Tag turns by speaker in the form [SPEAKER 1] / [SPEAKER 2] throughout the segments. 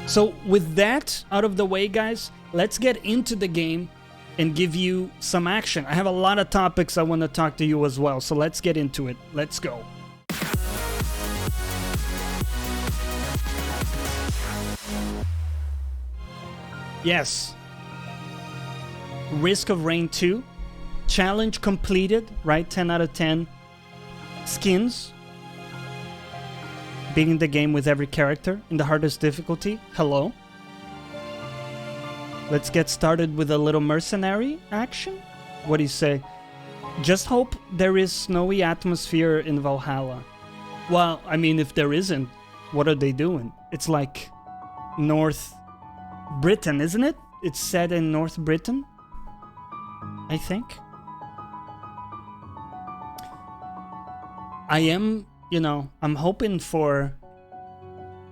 [SPEAKER 1] So with that out of the way, guys, let's get into the game and give you some action. I have a lot of topics I want to talk to you as well, so let's get into it. Let's go. Yes. Risk of Rain 2. Challenge completed, right? 10 out of 10. Skins. Beating the game with every character in the hardest difficulty. Hello. Let's get started with a little mercenary action. What do you say? Just hope there is snowy atmosphere in Valhalla. Well, I mean, if there isn't, what are they doing? It's like North Britain, isn't it? It's set in North Britain, I think. I am, you know, I'm hoping for,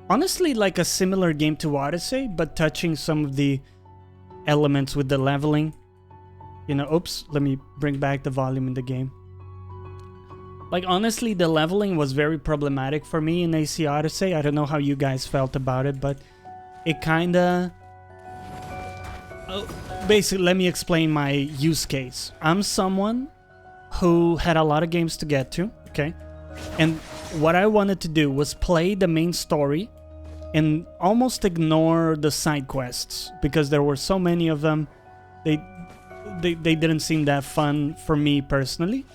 [SPEAKER 1] honestly, like a similar game to Odyssey, but touching some of the elements with the leveling. You know, oops, let me bring back the volume in the game. Like, honestly, the leveling was very problematic for me in AC Odyssey. I don't know how you guys felt about it, but it kinda... basically, let me explain my use case. I'm someone who had a lot of games to get to, okay? And what I wanted to do was play the main story and almost ignore the side quests because there were so many of them. They didn't seem that fun for me personally.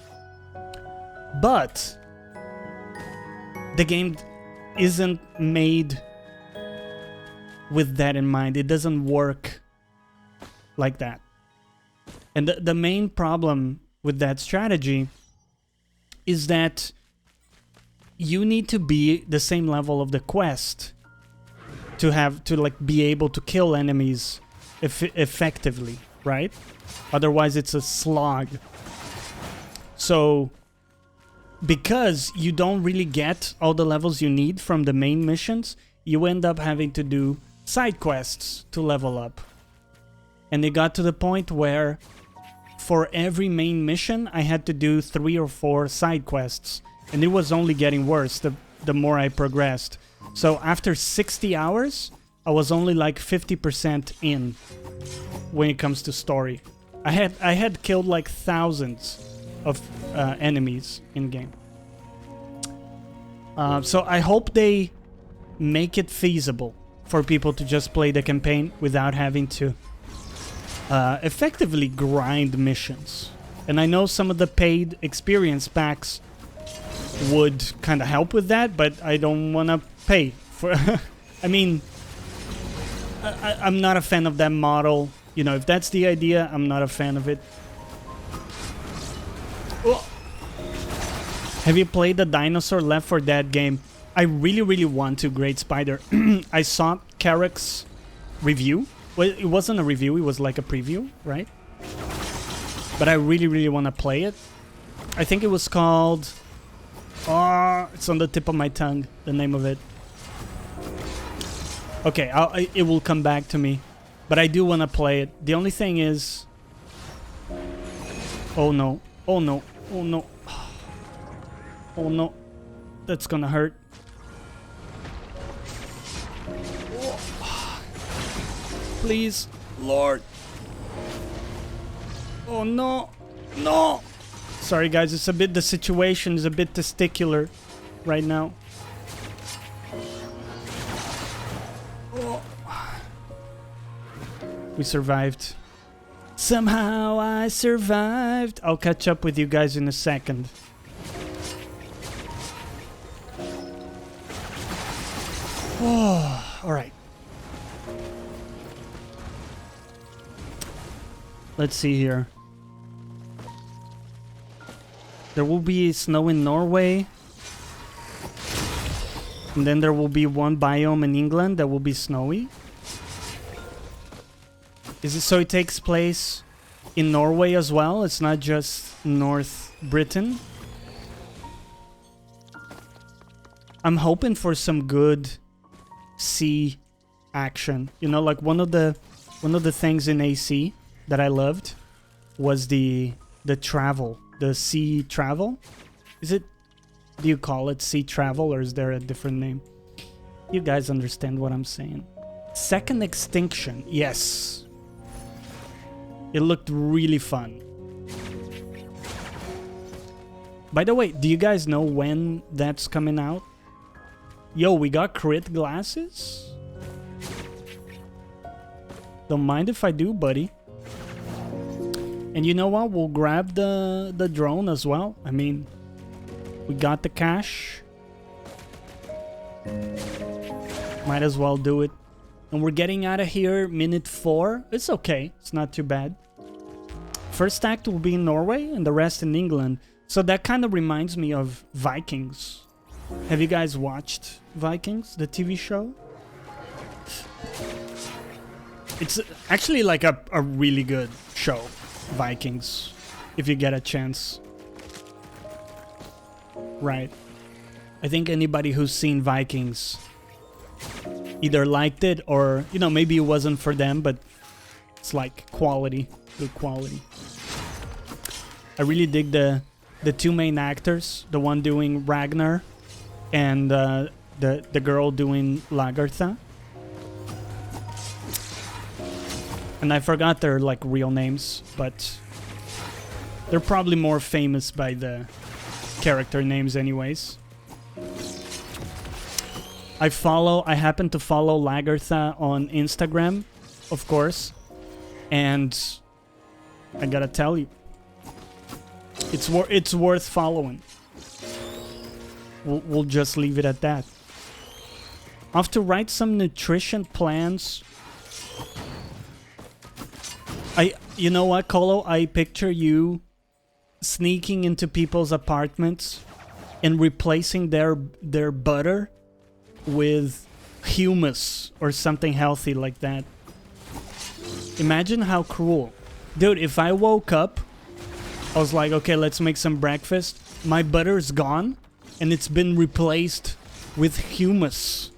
[SPEAKER 1] But the game isn't made with that in mind. It doesn't work like that. And the main problem with that strategy is that you need to be the same level of the quest to like be able to kill enemies effectively, right? Otherwise it's a slog. So because you don't really get all the levels you need from the main missions, you end up having to do side quests to level up. And it got to the point where for every main mission, I had to do 3 or 4 side quests. And it was only getting worse the more I progressed. So after 60 hours, I was only like 50% in when it comes to story. I had killed like thousands of enemies in game. So I hope they make it feasible for people to just play the campaign without having to effectively grind missions. And I know some of the paid experience packs would kind of help with that, but I don't want to pay for... I mean, I'm not a fan of that model. You know, if that's the idea, I'm not a fan of it. Oh. Have you played the Dinosaur Left 4 Dead game? I really, really want to, Great Spider. I saw Carrick's review. Well, it wasn't a review, it was like a preview, right? But I really, really want to play it. I think it was called... Oh, it's on the tip of my tongue, the name of it. Okay, it will come back to me. But I do want to play it. The only thing is... Oh no, oh no, oh no. Oh no, that's gonna hurt. Please, Lord. Oh no, no. Sorry guys, it's a bit, the situation is a bit testicular right now. Oh. We survived. Somehow I survived. I'll catch up with you guys in a second. Oh, all right. Let's see here. There will be snow in Norway. And then there will be one biome in England that will be snowy. Is it so it takes place in Norway as well? It's not just North Britain. I'm hoping for some good sea action. You know, like one of the things in AC that I loved was the travel, the sea travel. Is it, do you call it sea travel or is there a different name? You guys understand what I'm saying. Second Extinction. Yes. It looked really fun. By the way, do you guys know when that's coming out? Yo, we got crit glasses? Don't mind if I do, buddy. And you know what? We'll grab the drone as well. I mean, we got the cash. Might as well do it. And we're getting out of here minute 4. It's okay. It's not too bad. First act will be in Norway and the rest in England. So that kind of reminds me of Vikings. Have you guys watched Vikings, the TV show? It's actually like a really good show, Vikings, if you get a chance. Right. I think anybody who's seen Vikings either liked it or, you know, maybe it wasn't for them, but it's like quality, good quality. I really dig the two main actors, the one doing Ragnar and the girl doing Lagertha. And I forgot their like real names, but they're probably more famous by the character names anyways. I happen to follow Lagertha on Instagram, of course, and I gotta tell you, it's worth following. We'll just leave it at that. I have to write some nutrition plans. You know what, Colo? I picture you sneaking into people's apartments and replacing their butter with humus or something healthy like that. Imagine how cruel. Dude, if I woke up, I was like, okay, let's make some breakfast. My butter's gone and it's been replaced with humus.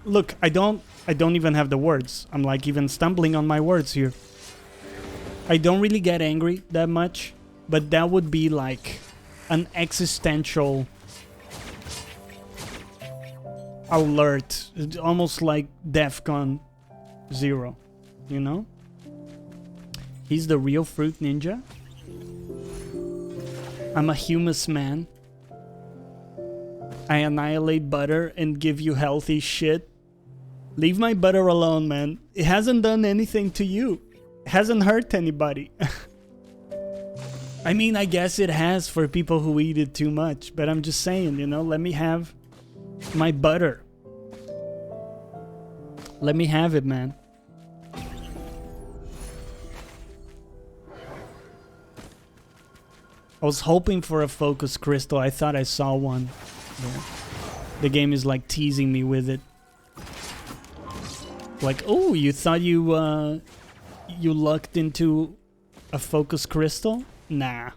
[SPEAKER 1] Look, I don't even have the words. I'm like even stumbling on my words here. I don't really get angry that much, but that would be like an existential alert. It's almost like DEFCON 0, you know? He's the real fruit ninja. I'm a humus man. I annihilate butter and give you healthy shit. Leave my butter alone, man. It hasn't done anything to you. It hasn't hurt anybody. I mean, I guess it has for people who eat it too much. But I'm just saying, you know, let me have my butter. Let me have it, man. I was hoping for a focus crystal. I thought I saw one. Yeah. The game is like teasing me with it. Like, oh, you thought you lucked into a focus crystal? Nah.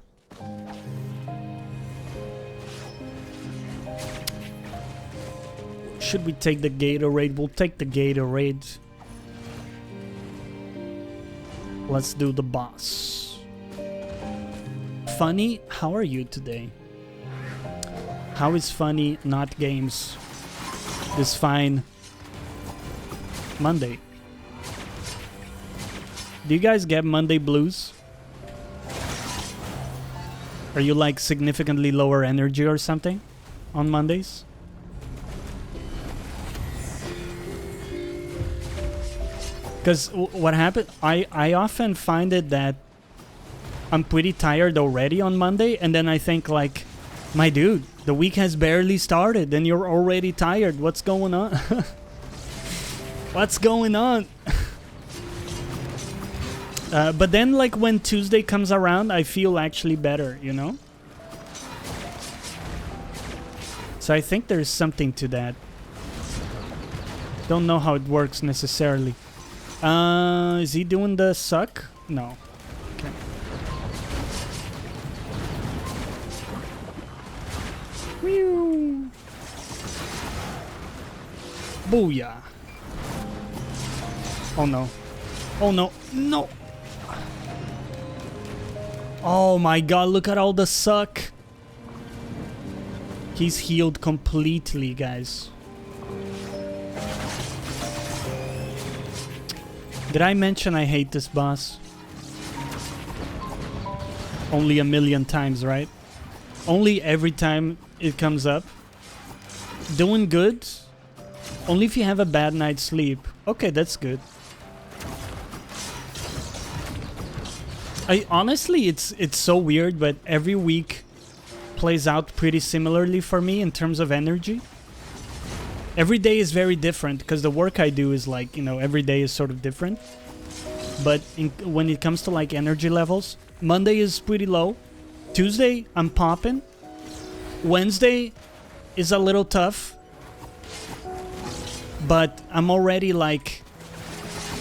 [SPEAKER 1] Should we take the Gatorade? We'll take the Gatorade. Let's do the boss. Funny, how are you today? How is Funny not games this fine Monday? Do you guys get Monday blues? Are you like significantly lower energy or something on Mondays? Because what happened, I often find it that I'm pretty tired already on Monday, and then I think like, my dude, the week has barely started and you're already tired. What's going on? What's going on? But then like when Tuesday comes around, I feel actually better, you know? So I think there's something to that. Don't know how it works necessarily. Is he doing the suck? No. Okay. Whew. Booyah. Oh no. Oh no. No. Oh my god, look at all the suck. He's healed completely, guys. Did I mention I hate this boss? Only a million times, right? Only every time it comes up. Doing good? Only if you have a bad night's sleep. Okay, that's good. Honestly, it's so weird, but every week plays out pretty similarly for me in terms of energy. Every day is very different because the work I do is like, you know, every day is sort of different. But when it comes to like energy levels, Monday is pretty low. Tuesday, I'm popping. Wednesday is a little tough. But I'm already like,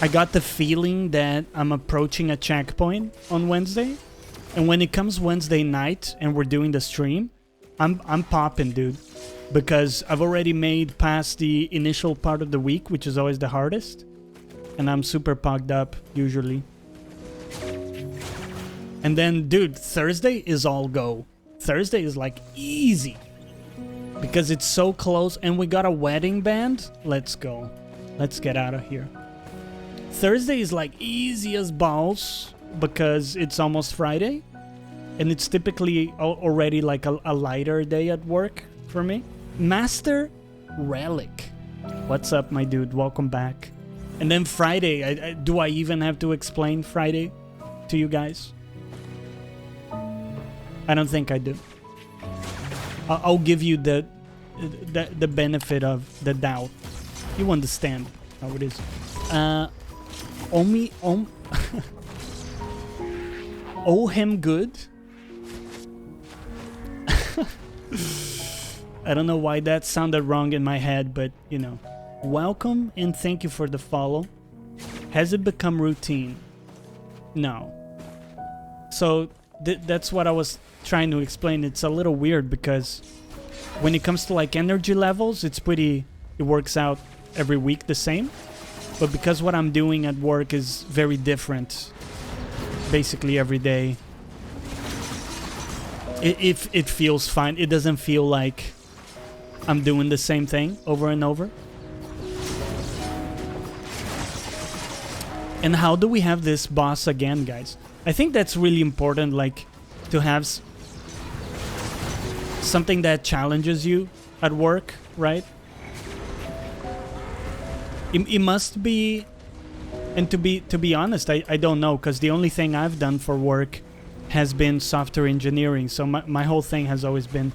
[SPEAKER 1] I got the feeling that I'm approaching a checkpoint on Wednesday. And when it comes Wednesday night and we're doing the stream, I'm popping, dude. Because I've already made past the initial part of the week, which is always the hardest. And I'm super pugged up, usually. And then, dude, Thursday is all go. Thursday is like easy. Because it's so close and we got a wedding band. Let's go. Let's get out of here. Thursday is like easy as balls because it's almost Friday. And it's typically already like a lighter day at work for me. Master Relic. What's up, my dude? Welcome back. And then Friday. Do I even have to explain Friday to you guys? I don't think I do. I'll give you the benefit of the doubt. You understand how it is. Oh him good. I don't know why that sounded wrong in my head, but you know. Welcome and thank you for the follow. Has it become routine? No. So that's what I was trying to explain. It's a little weird because when it comes to like energy levels, it works out every week the same. But because what I'm doing at work is very different, basically every day, it feels fine. It doesn't feel like I'm doing the same thing over and over. And how do we have this boss again, guys? I think that's really important, like, to have something that challenges you at work, right? It must be, and to be honest, I don't know, because the only thing I've done for work has been software engineering, so my whole thing has always been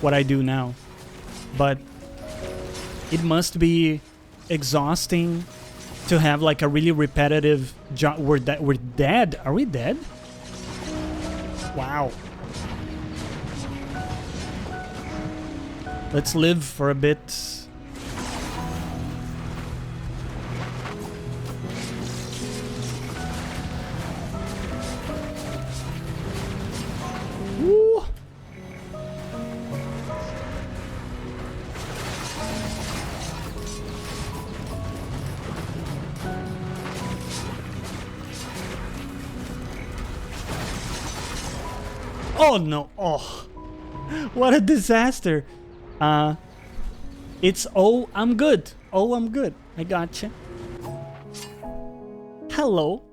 [SPEAKER 1] what I do now. But it must be exhausting to have like a really repetitive job. We're dead. Are we dead? Wow. Let's live for a bit. Woo. Oh no. Oh, what a disaster. It's oh, I'm good. Oh, I'm good. I gotcha. Hello.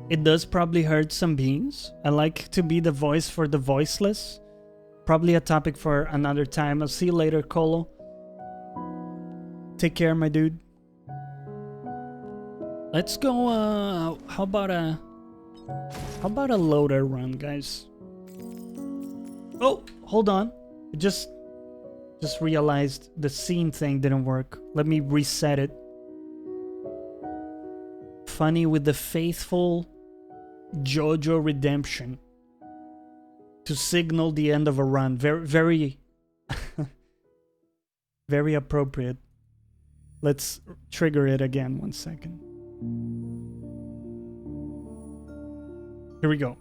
[SPEAKER 1] It does probably hurt some beings. I like to be the voice for the voiceless. Probably a topic for another time. I'll see you later, Colo. Take care, my dude. Let's go, how about a loader run, guys? Oh, hold on. I just realized the scene thing didn't work. Let me reset it. Funny with the faithful JoJo redemption to signal the end of a run. Very, very, very appropriate. Let's trigger it again. 1 second. Here we go.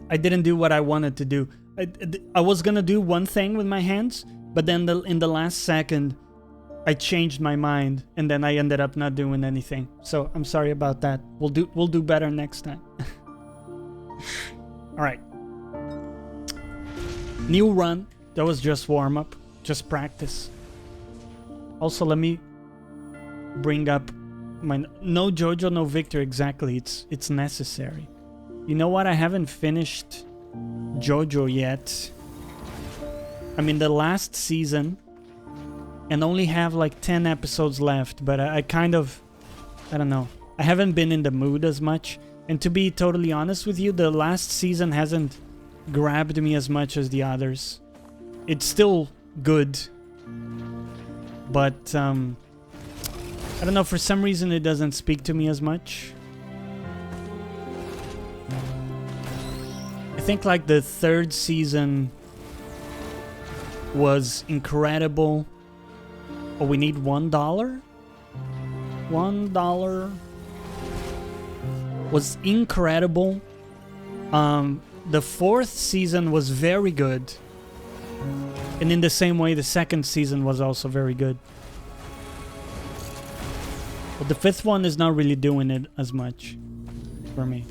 [SPEAKER 1] I didn't do what I wanted to do. I was gonna do one thing with my hands, but then in the last second, I changed my mind, and then I ended up not doing anything. So I'm sorry about that. We'll do better next time. All right. New run. That was just warm up, just practice. Also, let me bring up my no Jojo, no Victor. Exactly. It's necessary. You know what? I haven't finished Jojo yet. I'm in the last season and only have like 10 episodes left, but I kind of, I don't know. I haven't been in the mood as much. And to be totally honest with you, the last season hasn't grabbed me as much as the others. It's still good, but I don't know, for some reason it doesn't speak to me as much. I think like the third season was incredible. Oh, we need $1? $1 was incredible. The fourth season was very good. And in the same way, the second season was also very good. But the fifth one is not really doing it as much for me.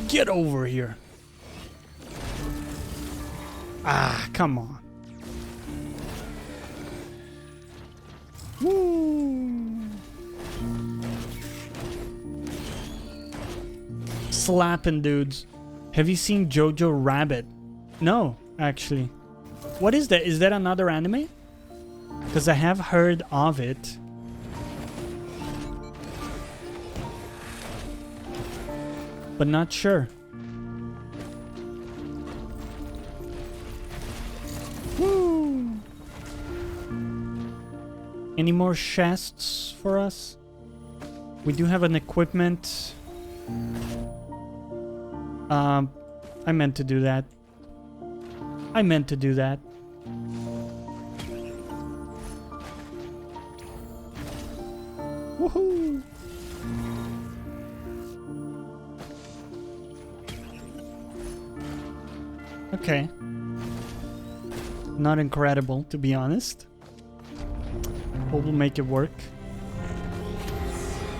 [SPEAKER 1] Get over here. Ah, come on. Woo. Slapping dudes. Have you seen Jojo Rabbit? No, actually. What is that? Is that another anime? Because I have heard of it. But not sure. Woo. Any more chests for us? We do have an equipment. I meant to do that. I meant to do that. Woohoo! Okay. Not incredible, to be honest. But we'll make it work.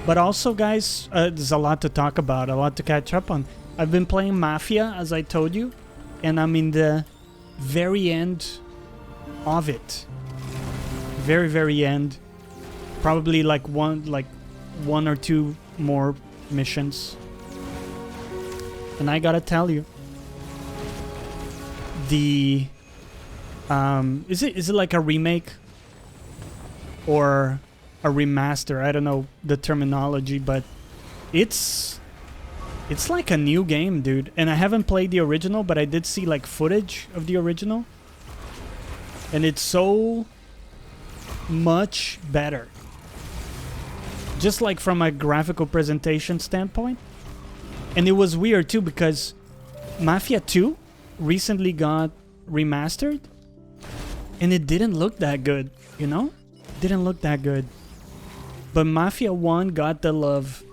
[SPEAKER 1] But also, guys, there's a lot to talk about, a lot to catch up on. I've been playing Mafia, as I told you, and I'm in the very end of it. Very, very end. Probably like one or two more missions. And I gotta tell you, the is it like a remake or a remaster? I don't know the terminology, but it's like a new game, dude. And I haven't played the original, but I did see like footage of the original, and it's so much better, just like from a graphical presentation standpoint. And it was weird too, because Mafia 2 recently got remastered and it didn't look that good, you know? Didn't look that good. But Mafia 1 got the love.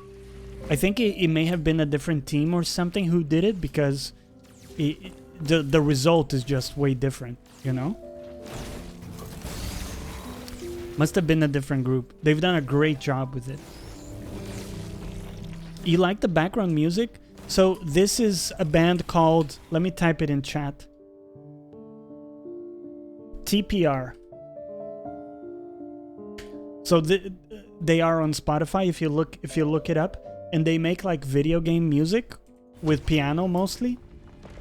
[SPEAKER 1] I think it may have been a different team or something who did it, because the result is just way different, you know? Must have been a different group. They've done a great job with it. You like the background music? So this is a band called, let me type it in chat. TPR. So they are on Spotify if you look it up, and they make like video game music with piano mostly.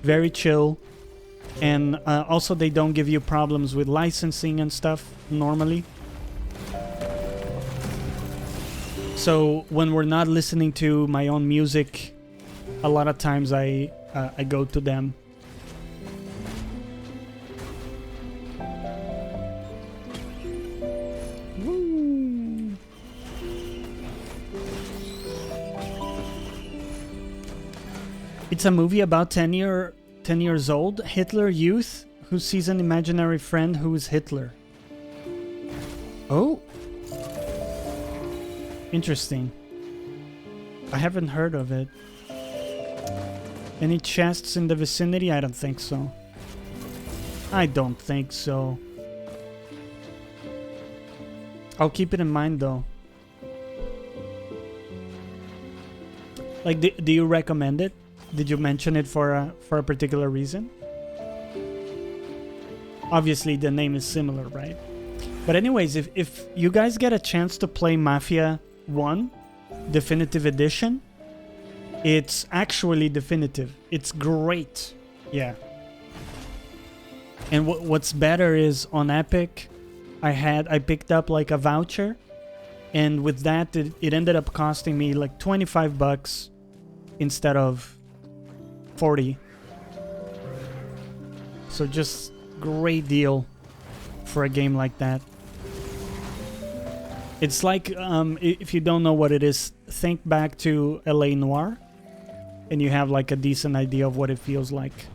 [SPEAKER 1] Very chill. And also they don't give you problems with licensing and stuff normally. So when we're not listening to my own music, a lot of times I go to them. Woo. It's a movie about 10 years old Hitler youth who sees an imaginary friend who is Hitler. Oh. Interesting. I haven't heard of it. Any chests in the vicinity? I don't think so. I don't think so. I'll keep it in mind though. Like, do you recommend it? Did you mention it for a particular reason? Obviously the name is similar, right? But anyways, if you guys get a chance to play Mafia 1 Definitive Edition, it's actually definitive. It's great. Yeah. And what's better is on Epic, I picked up like a voucher, and with that it ended up costing me like 25 bucks instead of 40. So just great deal for a game like that. It's like, if you don't know what it is, think back to LA Noire, and you have like a decent idea of what it feels like.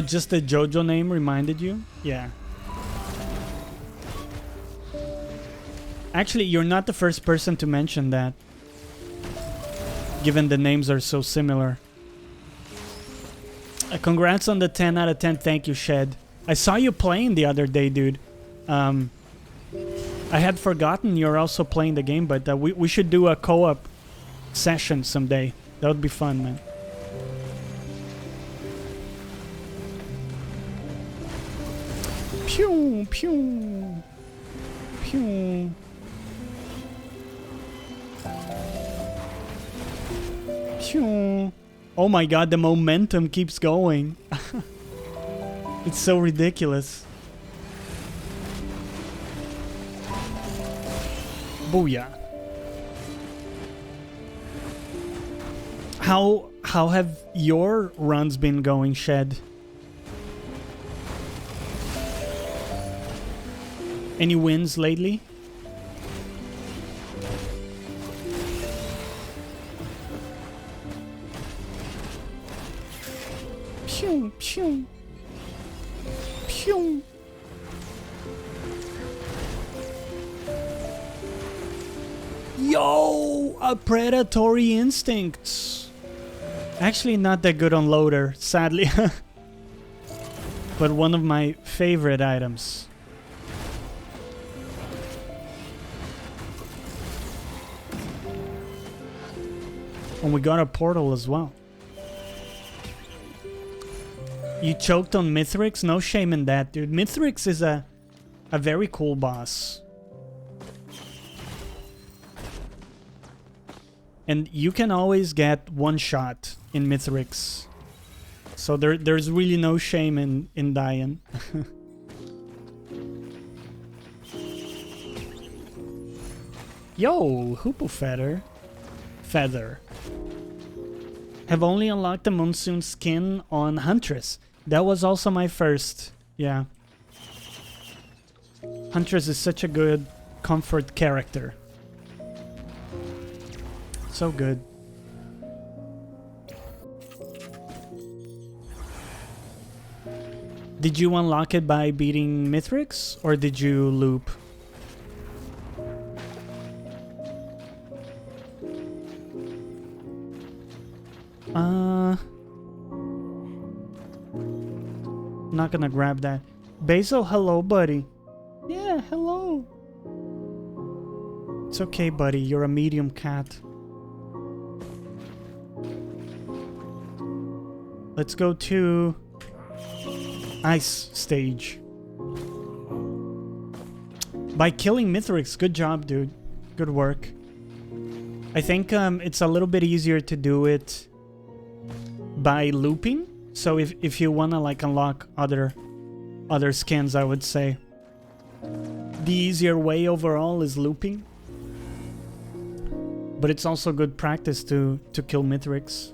[SPEAKER 1] Just the JoJo name reminded you? Yeah. Actually, you're not the first person to mention that, given the names are so similar. Congrats on the 10 out of 10. Thank you, Shed. I saw you playing the other day, dude. I had forgotten you're also playing the game, but we should do a co-op session someday. That would be fun, man. Pew, pew, pew. Pew. Oh my god, the momentum keeps going. It's so ridiculous. Booyah. How have your runs been going, Shed? Any wins lately? Pew, pew. Pew. Yo, a predatory instincts. Actually not that good on loader, sadly. But one of my favorite items. And we got a portal as well. You choked on Mithrix? No shame in that, dude. Mithrix is a very cool boss. And you can always get one shot in Mithrix. So there's really no shame in dying. Yo, Hoopo Feather. Have only unlocked the Monsoon skin on Huntress. That was also my first. Yeah. Huntress is such a good comfort character. So good. Did you unlock it by beating Mithrix, or did you loop? Not gonna grab that. Basil, hello, buddy. Yeah, hello. It's okay, buddy. You're a medium cat. Let's go to ice stage. By killing Mithrix. Good job, dude. Good work. I think it's a little bit easier to do it by looping. So if you wanna like unlock other skins, I would say the easier way overall is looping. But it's also good practice to kill Mithrix.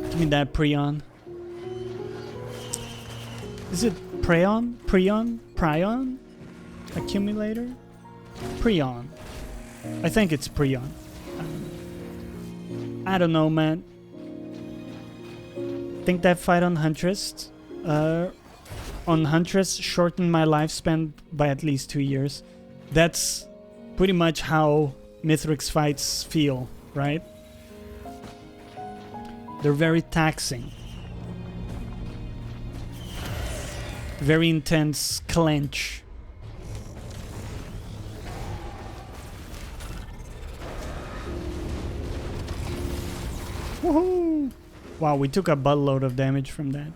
[SPEAKER 1] Give me that Prion. Is it Prion? Prion? Accumulator? Prion. I think it's Prion. I don't know, man. think that fight on Huntress shortened my lifespan by at least 2 years. That's pretty much how Mithrix fights feel, right? They're very taxing. Very intense clench. Woohoo! Wow, we took a buttload of damage from that.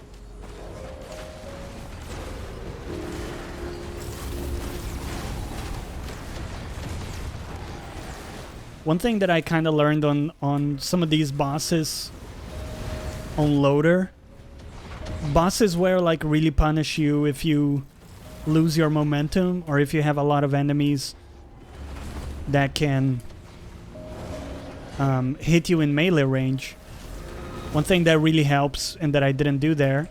[SPEAKER 1] One thing that I kind of learned on some of these bosses on Loader, bosses where like really punish you if you lose your momentum or if you have a lot of enemies that can hit you in melee range. One thing that really helps and that I didn't do there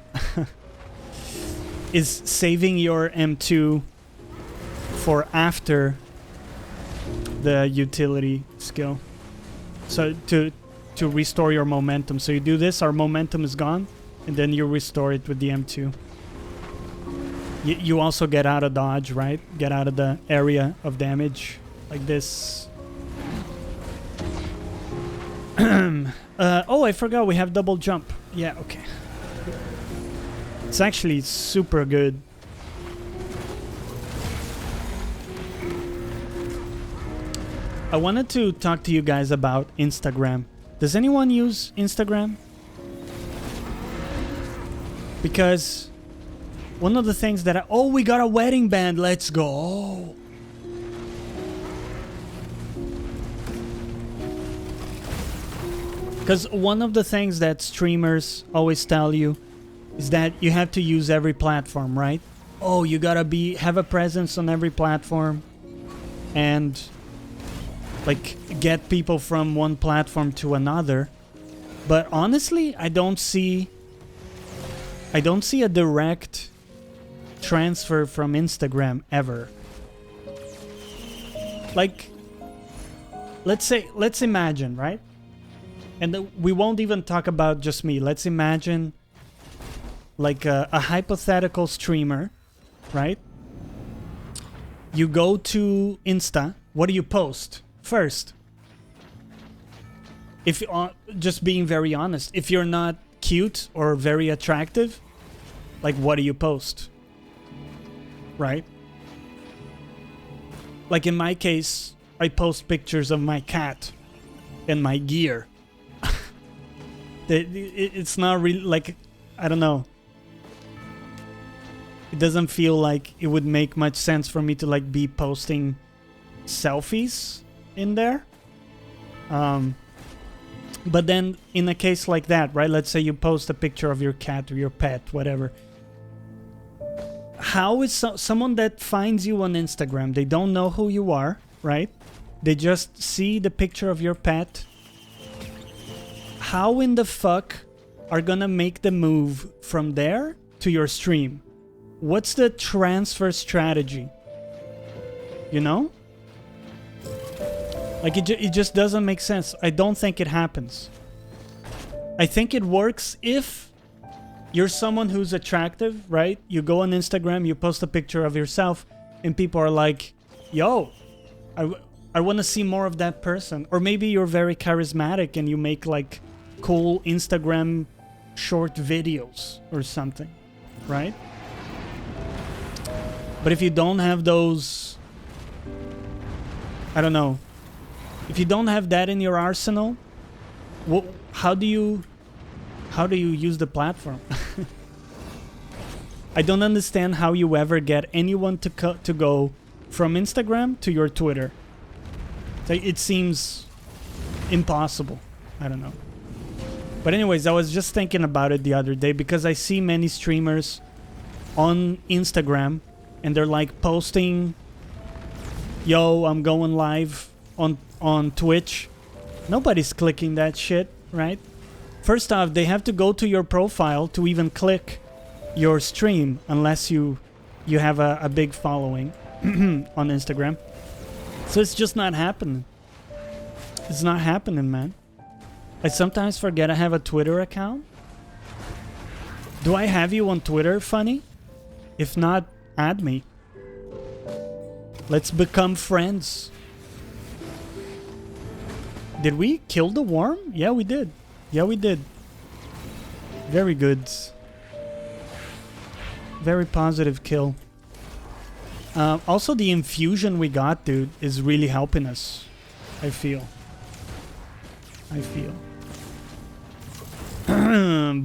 [SPEAKER 1] is saving your M2 for after the utility skill. So to restore your momentum. So you do this, our momentum is gone, and then you restore it with the M2. You also get out of dodge, right? Get out of the area of damage like this. Oh, I forgot we have double jump. Yeah, okay. It's actually super good. I wanted to talk to you guys about Instagram. Does anyone use Instagram? Because one of the things that oh, we got a wedding band, let's go. Because one of the things that streamers always tell you is that you have to use every platform, right? Oh, you gotta have a presence on every platform and like get people from one platform to another. But honestly, I don't see a direct transfer from Instagram ever. Like, let's imagine, right? And we won't even talk about just me. Let's imagine like a hypothetical streamer, right? You go to Insta. What do you post first? If just being very honest, if you're not cute or very attractive, like what do you post? Right? Like in my case, I post pictures of my cat and my gear. It's not really like, I don't know. It doesn't feel like it would make much sense for me to like be posting selfies in there. But then in a case like that, right? Let's say you post a picture of your cat or your pet, whatever. How is someone that finds you on Instagram, they don't know who you are, right? They just see the picture of your pet. How in the fuck are gonna make the move from there to your stream? What's the transfer strategy? You know? Like it just doesn't make sense. I don't think it happens. I think it works if you're someone who's attractive, right? You go on Instagram, you post a picture of yourself, and people are like, yo, I want to see more of that person. Or maybe you're very charismatic and you make like cool Instagram short videos or something, right? But if you don't have those, I don't know. If you don't have that in your arsenal, how do you use the platform? I don't understand how you ever get anyone to go from Instagram to your Twitter. It seems impossible. I don't know. But anyways, I was just thinking about it the other day because I see many streamers on Instagram and they're like posting, yo, I'm going live on Twitch. Nobody's clicking that shit, right? First off, they have to go to your profile to even click your stream unless you have a big following on Instagram. So it's just not happening. It's not happening, man. I sometimes forget I have a Twitter account. Do I have you on Twitter, Funny? If not, add me. Let's become friends. Did we kill the worm? Yeah, we did. Yeah, we did. Very good. Very positive kill. Also, the infusion we got, dude, is really helping us. I feel.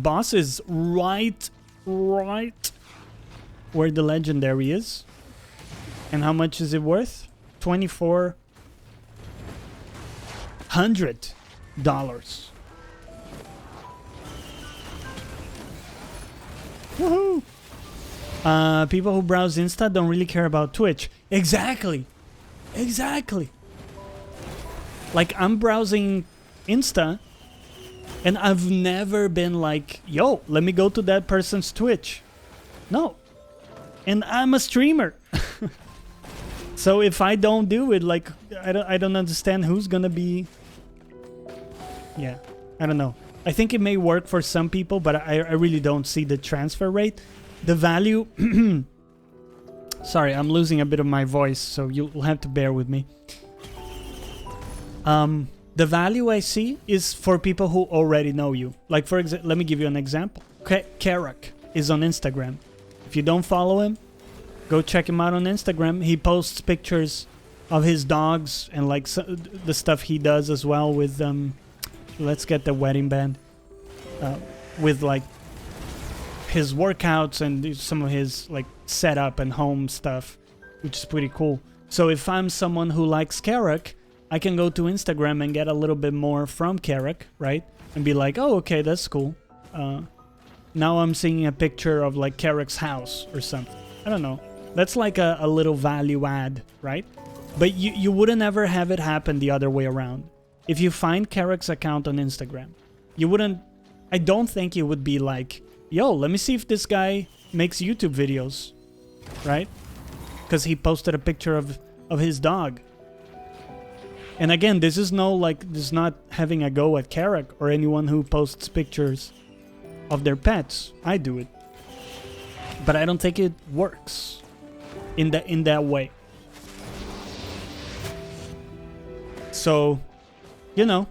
[SPEAKER 1] Boss is right where the legendary is. And how much is it worth? $2,400. Woohoo! People who browse Insta don't really care about Twitch. Exactly. Like, I'm browsing Insta, and I've never been like, yo, let me go to that person's Twitch. No. And I'm a streamer. So if I don't do it, like, I don't understand who's gonna be... Yeah, I don't know. I think it may work for some people, but I really don't see the transfer rate. The value... Sorry, I'm losing a bit of my voice, so you'll have to bear with me. The value I see is for people who already know you. Like, for example, let me give you an example. Karak is on Instagram. If you don't follow him, go check him out on Instagram. He posts pictures of his dogs and like the stuff he does as well with let's get the wedding band, with like his workouts and some of his like setup and home stuff, which is pretty cool. So if I'm someone who likes Karak, I can go to Instagram and get a little bit more from Karak, right? And be like, oh, okay, that's cool. Now I'm seeing a picture of like Karak's house or something. I don't know. That's like a little value add, right? But you wouldn't ever have it happen the other way around. If you find Karak's account on Instagram, you wouldn't... I don't think you would be like, yo, let me see if this guy makes YouTube videos, right? Because he posted a picture of his dog. And again, this is not having a go at Karak or anyone who posts pictures of their pets. I do it. But I don't think it works in that way. So, you know,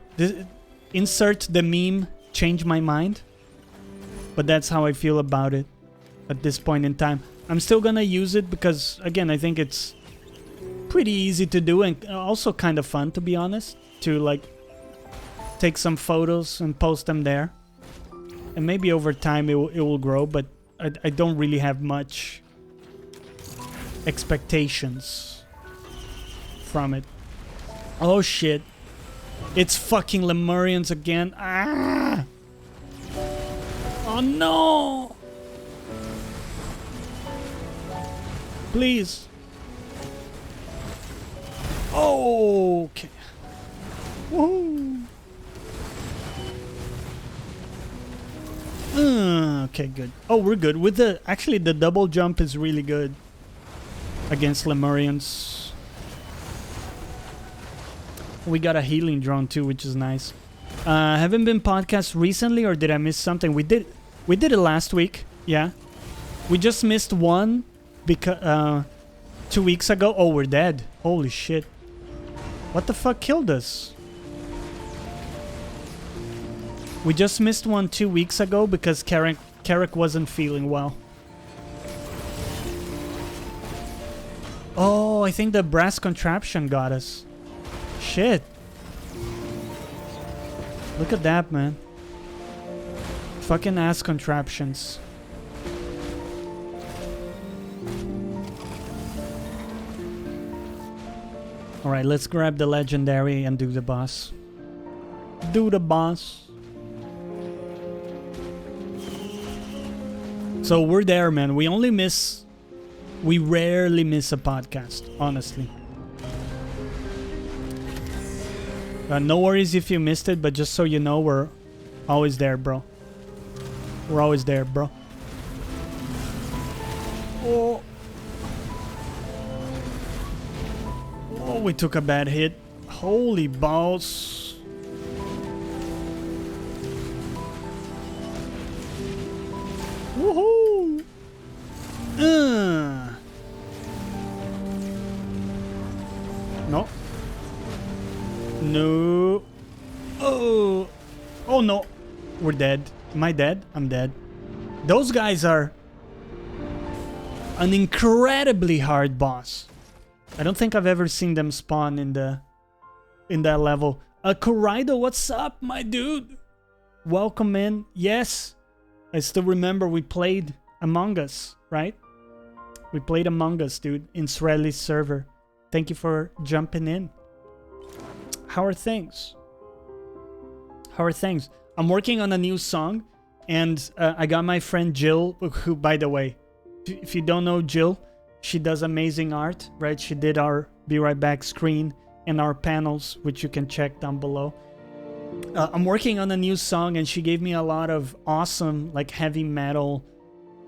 [SPEAKER 1] insert the meme, change my mind. But that's how I feel about it at this point in time. I'm still gonna use it because, again, I think it's pretty easy to do and also kind of fun, to be honest, to like take some photos and post them there. And maybe over time it will grow, but I don't really have much expectations from it. Oh shit. It's fucking Lemurians again. Ah! Oh no! Please. Oh, okay. Woo! Okay, good. Oh, we're good. With the... Actually, the double jump is really good against Lemurians. We got a healing drone too, which is nice. Haven't been podcast recently, or did I miss something? We did it last week. Yeah. We just missed one because 2 weeks ago. Oh, we're dead. Holy shit. What the fuck killed us? We just missed one 2 weeks ago because Karak wasn't feeling well. Oh, I think the brass contraption got us. Shit. Look at that, man. Fucking ass contraptions. Alright, let's grab the legendary and do the boss. Do the boss. So we're there, man. We rarely miss a podcast, honestly. No worries if you missed it, but just so you know, we're always there, bro. We're always there, bro. Oh. Oh, we took a bad hit. Holy balls. Woo! Woohoo! No. No. Oh. Oh no. We're dead. Am I dead? I'm dead. Those guys are an incredibly hard boss. I don't think I've ever seen them spawn in that level. Corrido, what's up, my dude? Welcome in. Yes. I still remember we played Among Us, right? We played Among Us, dude, in Sreli's server. Thank you for jumping in. How are things? How are things? I'm working on a new song, and I got my friend Jill, who, by the way, if you don't know Jill, she does amazing art, right? She did our Be Right Back screen and our panels, which you can check down below. I'm working on a new song, and she gave me a lot of awesome, like, heavy metal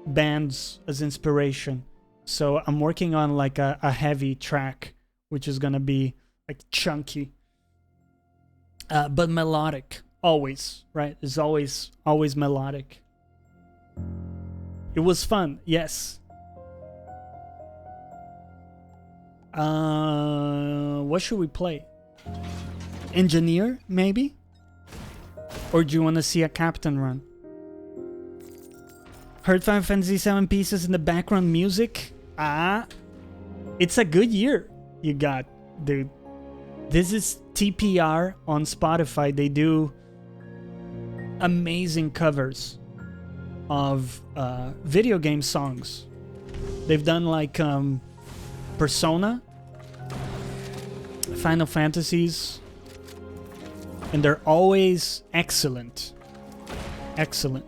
[SPEAKER 1] bands as inspiration. So I'm working on like a heavy track, which is gonna be like chunky, but melodic. Always, right? It's always melodic. It was fun, yes. What should we play? Engineer, maybe? Or do you want to see a captain run? Heard Final Fantasy 7 pieces in the background music? It's a good year you got, dude. This is TPR on Spotify. They do amazing covers of video game songs. They've done like Persona, Final Fantasies, and they're always excellent. Excellent.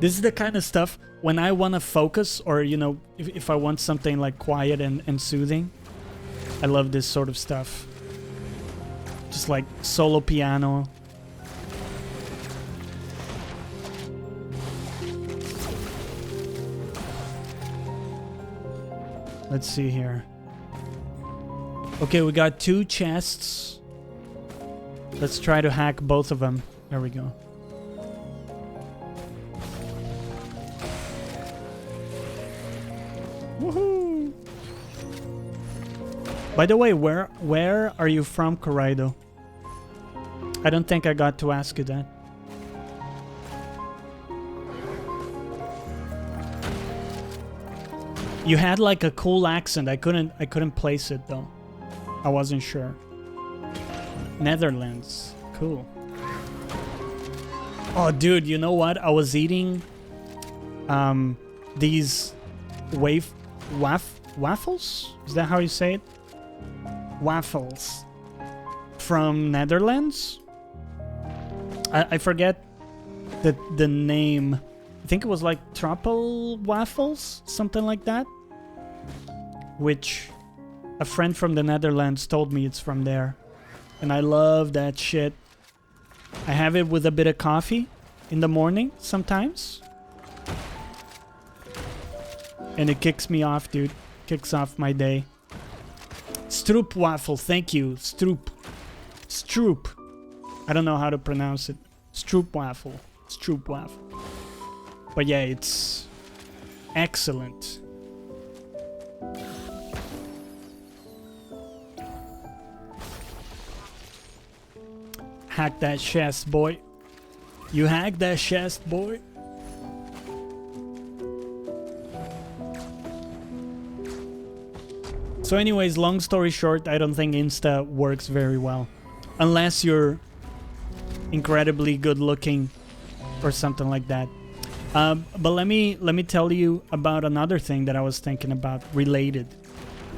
[SPEAKER 1] This is the kind of stuff when I want to focus, or, you know, if I want something like quiet and soothing. I love this sort of stuff. Just like solo piano. Let's see here. Okay, we got 2 chests. Let's try to hack both of them. There we go. Woohoo! By the way, where are you from, Corrido? I don't think I got to ask you that. You had like a cool accent. I couldn't place it though. I wasn't sure. Netherlands. Cool. Oh, dude, you know what? I was eating these waffles? Is that how you say it? Waffles from Netherlands. I forget the name. I think it was like truffle waffles, something like that. Which a friend from the Netherlands told me it's from there. And I love that shit. I have it with a bit of coffee in the morning sometimes. And it kicks me off, dude. Kicks off my day. Stroop waffle, thank you. Stroop. Stroop. I don't know how to pronounce it. Stroop waffle. Stroop waffle. But yeah, it's excellent. Hack that chest, boy. You hack that chest, boy. So anyways, long story short, I don't think Insta works very well. Unless you're incredibly good looking or something like that. But let me tell you about another thing that I was thinking about related.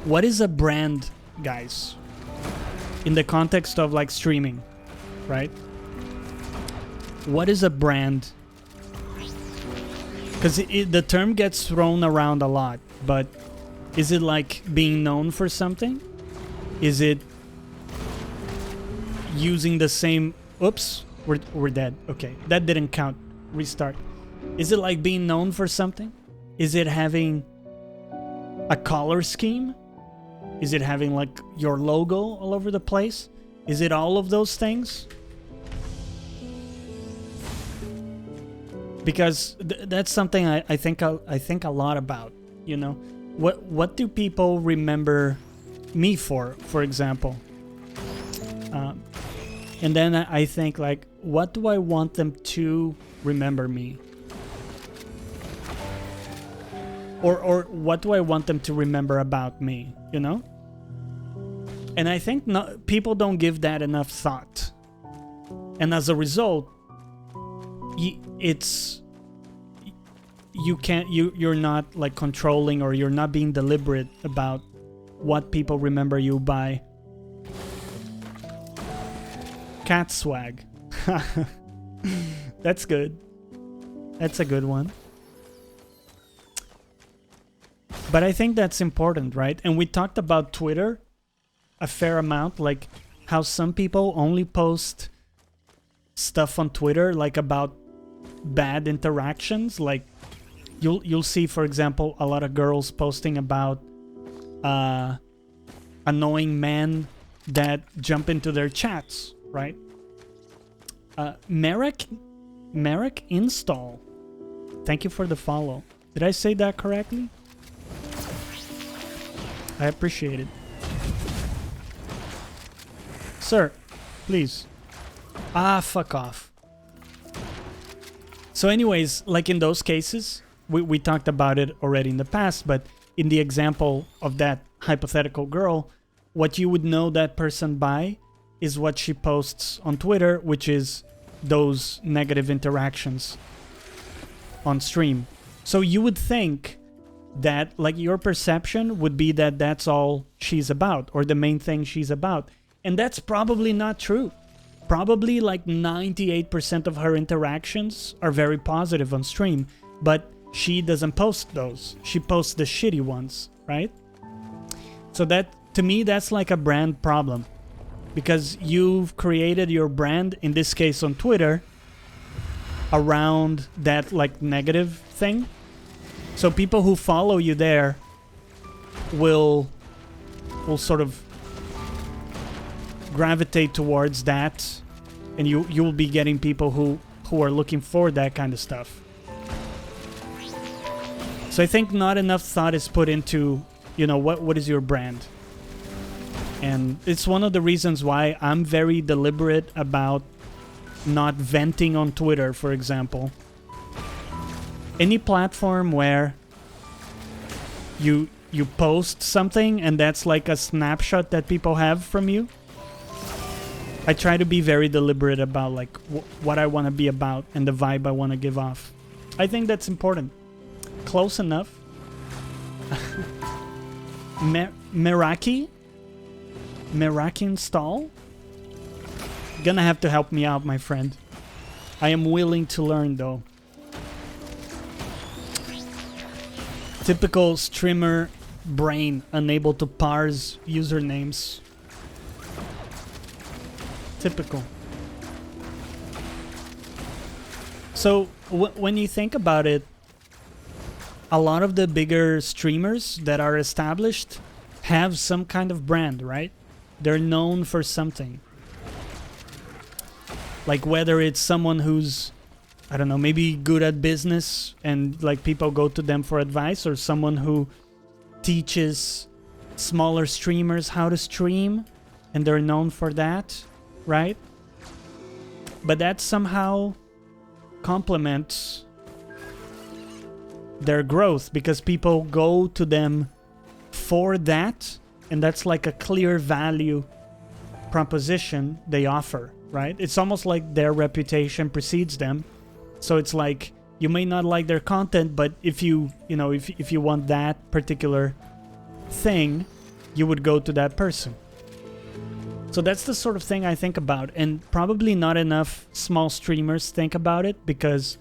[SPEAKER 1] What is a brand, guys? In the context of like streaming, right? What is a brand? Because the term gets thrown around a lot, but is it like being known for something? Is it using the same... Oops, we're dead. Okay, that didn't count. Restart. Is it like being known for something? Is it having a color scheme? Is it having like your logo all over the place? Is it all of those things? because that's something I think a lot about. You know, what do people remember me for example? And then I think, like, what do I want them to remember me? Or what do I want them to remember about me, you know? And I think people don't give that enough thought. And as a result, you're not like controlling, or you're not being deliberate about what people remember you by. Cat swag. That's good. That's a good one. But I think that's important, right? And we talked about Twitter a fair amount, like how some people only post stuff on Twitter like about bad interactions. Like you'll see, for example, a lot of girls posting about annoying men that jump into their chats, right? Merrick Install, thank you for the follow. Did I say that correctly? I appreciate it. Sir, please. Fuck off. So anyways, like in those cases, we talked about it already in the past, but in the example of that hypothetical girl, what you would know that person by is what she posts on Twitter, which is those negative interactions on stream. So you would think that, like, your perception would be that that's all she's about, or the main thing she's about. And that's probably not true. Probably like 98% of her interactions are very positive on stream, but she doesn't post those. She posts the shitty ones, right? So that, to me, that's like a brand problem. Because you've created your brand, in this case on Twitter, around that like negative thing. So people who follow you there will sort of gravitate towards that, and you will be getting people who are looking for that kind of stuff. So I think not enough thought is put into, you know, what is your brand. And it's one of the reasons why I'm very deliberate about not venting on Twitter, for example. Any platform where you post something and that's like a snapshot that people have from you, I try to be very deliberate about like what I want to be about and the vibe I want to give off. I think that's important. Close enough. Meraki Install? Gonna have to help me out, my friend. I am willing to learn, though. Typical streamer brain, unable to parse usernames. Typical. So, when you think about it, a lot of the bigger streamers that are established have some kind of brand, right? They're known for something. Like whether it's someone who's, I don't know, maybe good at business and like people go to them for advice, or someone who teaches smaller streamers how to stream and they're known for that, right? But that somehow complements their growth because people go to them for that, and that's like a clear value proposition they offer, right? It's almost like their reputation precedes them. So it's like you may not like their content, but if you want that particular thing, you would go to that person. So that's the sort of thing I think about, and probably not enough small streamers think about it because,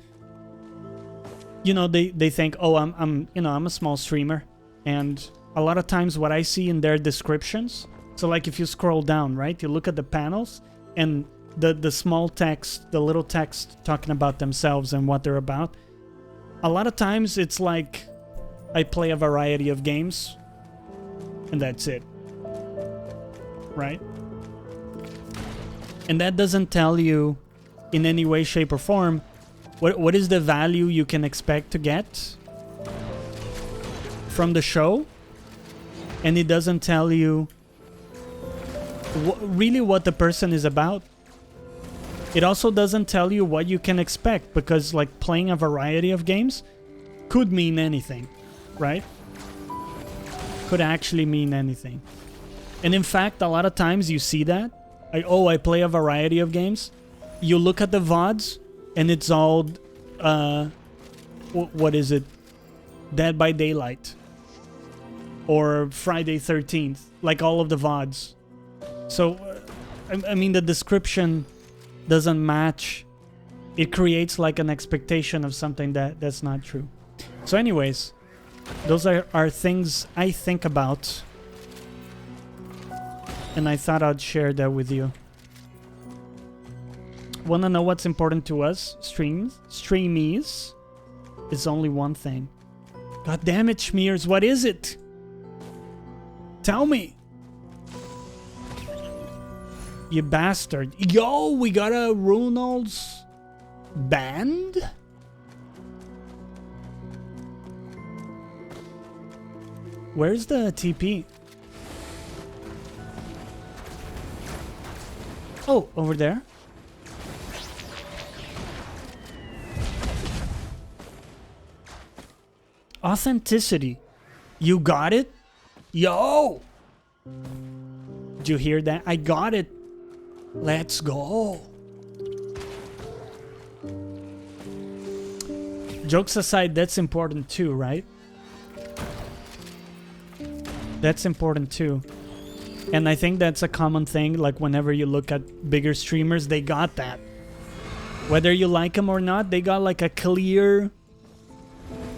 [SPEAKER 1] you know, they think, oh, I'm a small streamer, and a lot of times what I see in their descriptions, so like if you scroll down, right, you look at the panels and the small text, the little text talking about themselves and what they're about, a lot of times it's like, I play a variety of games and that's it, right? And that doesn't tell you in any way, shape, or form What is the value you can expect to get from the show? And it doesn't tell you really what the person is about. It also doesn't tell you what you can expect, because like playing a variety of games could mean anything, right? Could actually mean anything. And in fact, a lot of times you see that. I play a variety of games. You look at the VODs and it's all, what is it? Dead by Daylight. Or Friday 13th. Like all of the VODs. So, I mean, the description doesn't match. It creates like an expectation of something that's not true. So anyways, those are things I think about. And I thought I'd share that with you. Want to know what's important to us? Streamies is only one thing. God damn it, Schmears, what is it? Tell me. You bastard. Yo, we got a Runald's band? Where's the TP? Oh, over there. Authenticity. You got it? Yo! Did you hear that? I got it. Let's go. Jokes aside, that's important too, right? That's important too. And I think that's a common thing, like whenever you look at bigger streamers, they got that. Whether you like them or not, they got like a clear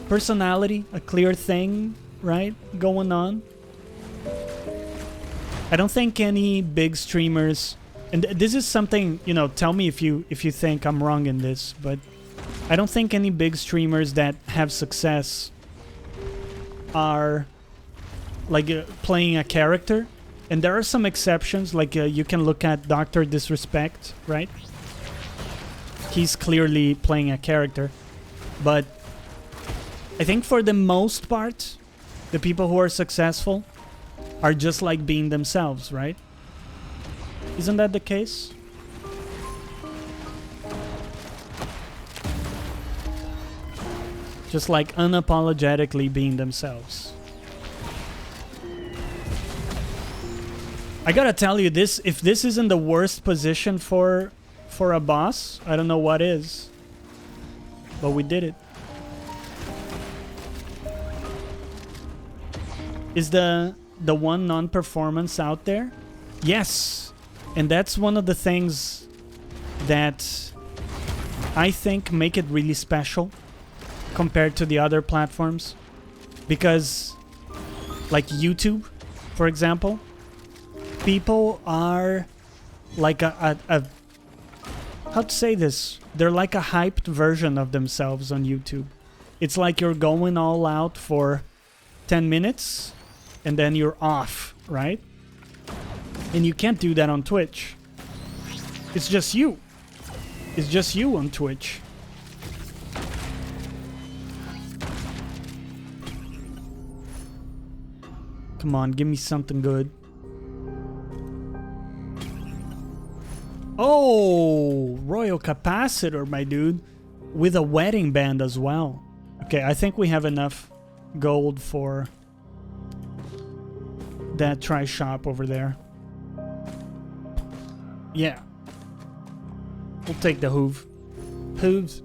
[SPEAKER 1] personality, a clear thing, right, going on. I don't think any big streamers, and this is something, you know, tell me if you think I'm wrong in this, but I don't think any big streamers that have success are like playing a character. And there are some exceptions, like you can look at Dr. Disrespect, right? He's clearly playing a character. But I think for the most part, the people who are successful are just like being themselves, right? Isn't that the case? Just like unapologetically being themselves. I gotta tell you this, if this isn't the worst position for a boss, I don't know what is. But we did it. Is the one non-performance out there? Yes. And that's one of the things that I think make it really special compared to the other platforms. Because like YouTube, for example, people are like a how to say this? They're like a hyped version of themselves on YouTube. It's like you're going all out for 10 minutes and then you're off, right? And you can't do that on Twitch. It's just you. It's just you on Twitch. Come on, give me something good. Oh, Royal Capacitor, my dude. With a wedding band as well. Okay, I think we have enough gold for that tri-shop over there. Yeah. We'll take the hooves.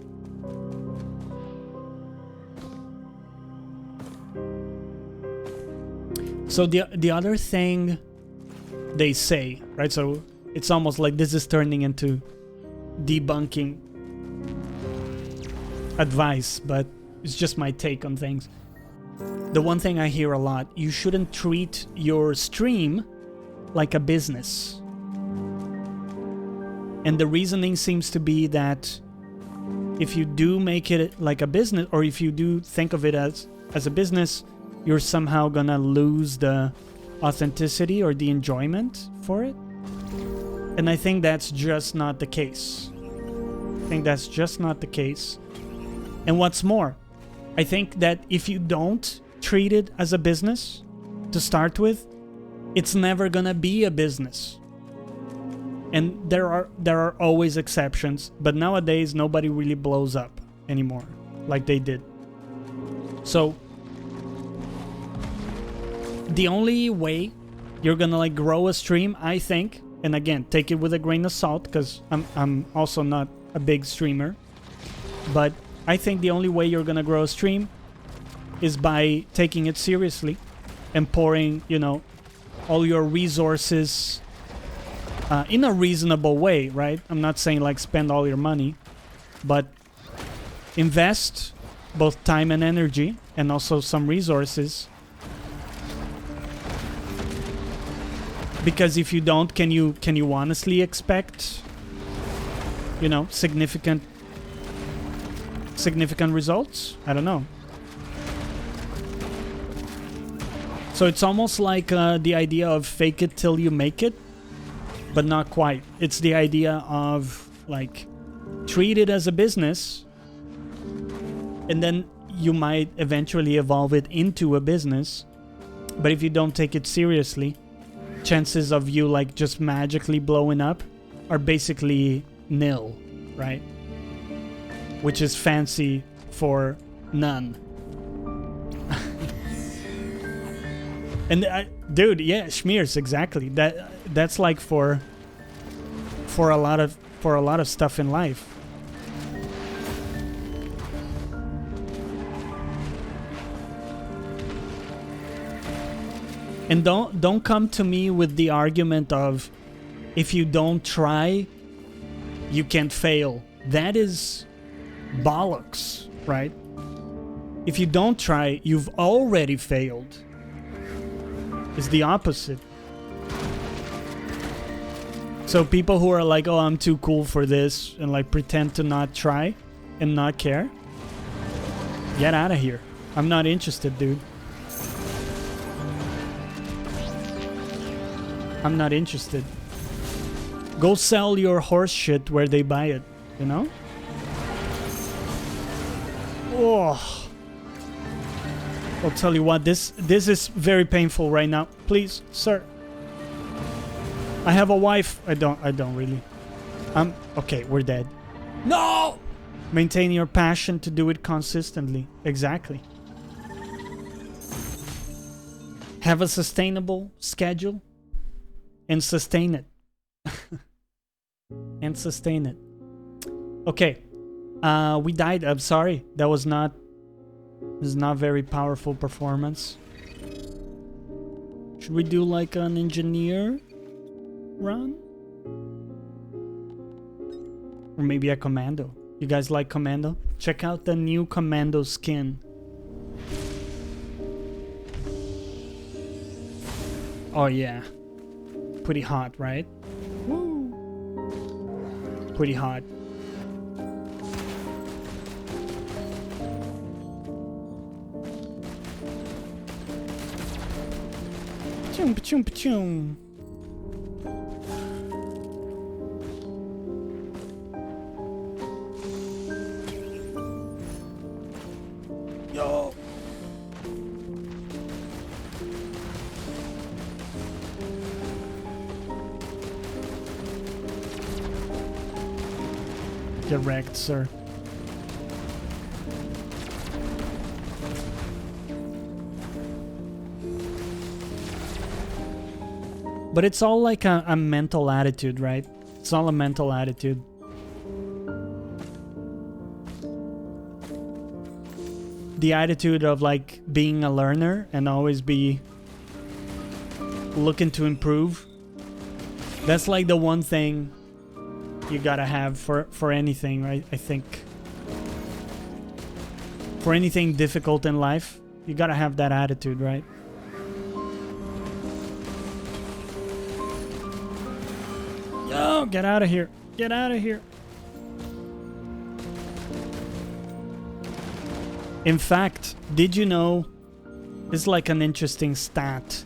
[SPEAKER 1] So the other thing they say, right? So it's almost like this is turning into debunking advice, but it's just my take on things. The one thing I hear a lot, you shouldn't treat your stream like a business. And the reasoning seems to be that if you do make it like a business, or if you do think of it as a business, you're somehow gonna lose the authenticity or the enjoyment for it. And I think that's just not the case. I think that's just not the case. And what's more, I think that if you don't treat it as a business to start with, it's never gonna be a business. And there are always exceptions, but nowadays nobody really blows up anymore like they did. So the only way you're gonna like grow a stream, I think, and again, take it with a grain of salt because I'm also not a big streamer, but I think the only way you're gonna grow a stream is by taking it seriously and pouring, you know, all your resources in a reasonable way, right? I'm not saying like spend all your money, but invest both time and energy and also some resources. Because if you don't, can you honestly expect, you know, significant results? I don't know. So it's almost like the idea of fake it till you make it, but not quite. It's the idea of like treat it as a business, and then you might eventually evolve it into a business. But if you don't take it seriously, chances of you like just magically blowing up are basically nil, right? Which is fancy for none. And dude, yeah, schmears, exactly. That's like for a lot of stuff in life. And don't come to me with the argument of if you don't try, you can't fail. That is bollocks, right? If you don't try, you've already failed. It's the opposite. So people who are like, oh, I'm too cool for this, and like pretend to not try and not care, get out of here. I'm not interested, dude. I'm not interested. Go sell your horse shit where they buy it, you know? Oh. I'll tell you what, this is very painful right now. Please, sir. I have a wife. I don't really. Okay, we're dead. No! Maintain your passion to do it consistently. Exactly. Have a sustainable schedule and sustain it. And sustain it. Okay. We died. I'm sorry. That was not very powerful performance. Should we do like an engineer run? Or maybe a commando? You guys like commando? Check out the new commando skin. Oh yeah. Pretty hot, right? Woo. Pretty hot. Pachum, pachum, pachum. Yo. Get wrecked, sir. But it's all like a mental attitude, right? It's all a mental attitude. The attitude of like being a learner and always be looking to improve. That's like the one thing you gotta have for anything, right? I think. For anything difficult in life, you gotta have that attitude, right? Yo, get out of here. Get out of here. In fact, did you know, this is like an interesting stat.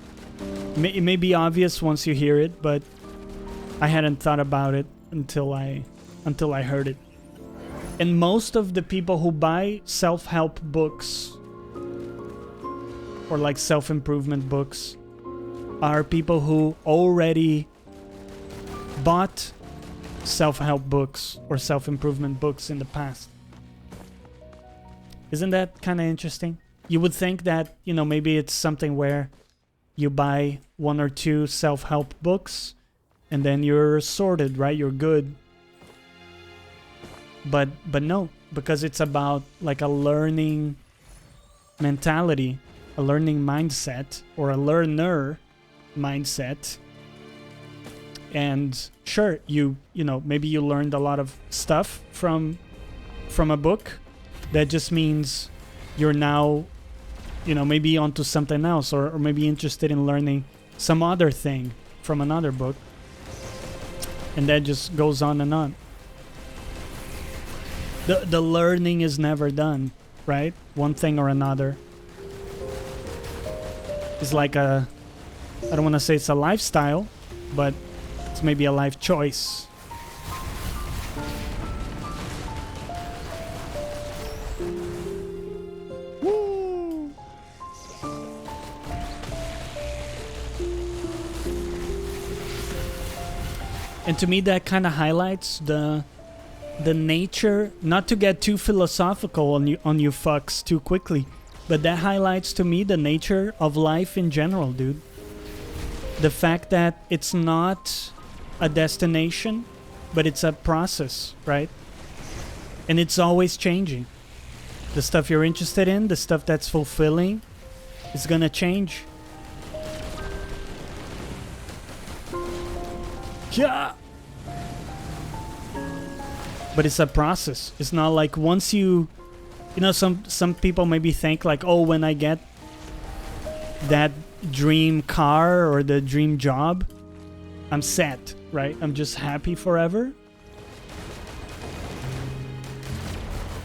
[SPEAKER 1] It may be obvious once you hear it, but I hadn't thought about it until I heard it. And most of the people who buy self-help books or like self-improvement books are people who already bought self-help books or self-improvement books in the past. Isn't that kind of interesting? You would think that, you know, maybe it's something where you buy 1 or 2 self-help books and then you're sorted, right? You're good. But no, because it's about like a learning mentality, a learning mindset, or a learner mindset. And sure, you know, maybe you learned a lot of stuff from a book. That just means you're now, you know, maybe onto something else, or maybe interested in learning some other thing from another book. And that just goes on and on. The learning is never done, right? One thing or another. It's like I don't want to say it's a lifestyle, but it's maybe a life choice. Woo! And to me, that kind of highlights the nature, not to get too philosophical on you fucks too quickly, but that highlights to me the nature of life in general, dude. The fact that it's not a destination, but it's a process, right? And it's always changing. The stuff you're interested in, the stuff that's fulfilling, is gonna change. Yeah. But it's a process. It's not like once you know, some people maybe think like, oh, when I get that dream car or the dream job, I'm set, right? I'm just happy forever.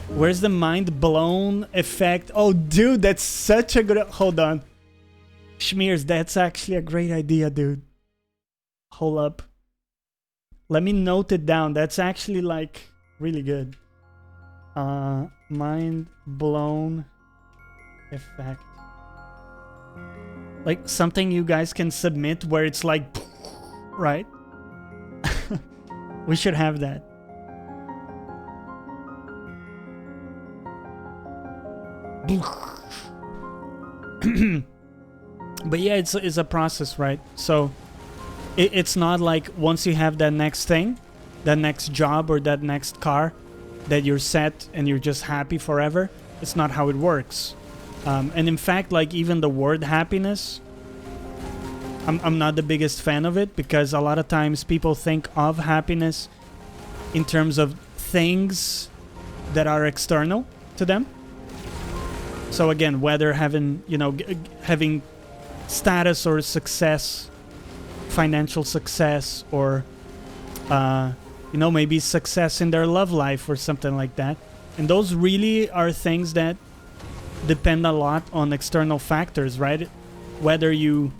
[SPEAKER 1] Where's the mind blown effect? Oh, dude, that's such a good... Hold on. Schmears, that's actually a great idea, dude. Hold up. Let me note it down. That's actually like really good. Mind blown effect. Like something you guys can submit where it's like, right? We should have that. But yeah, it's a process, right? So it's not like once you have that next thing, that next job or that next car, that you're set and you're just happy forever. It's not how it works. And in fact, like even the word happiness, I'm not the biggest fan of it, because a lot of times people think of happiness in terms of things that are external to them. So again, whether having, you know, having status or success, financial success, or you know, maybe success in their love life or something like that. And those really are things that depend a lot on external factors, right? Whether you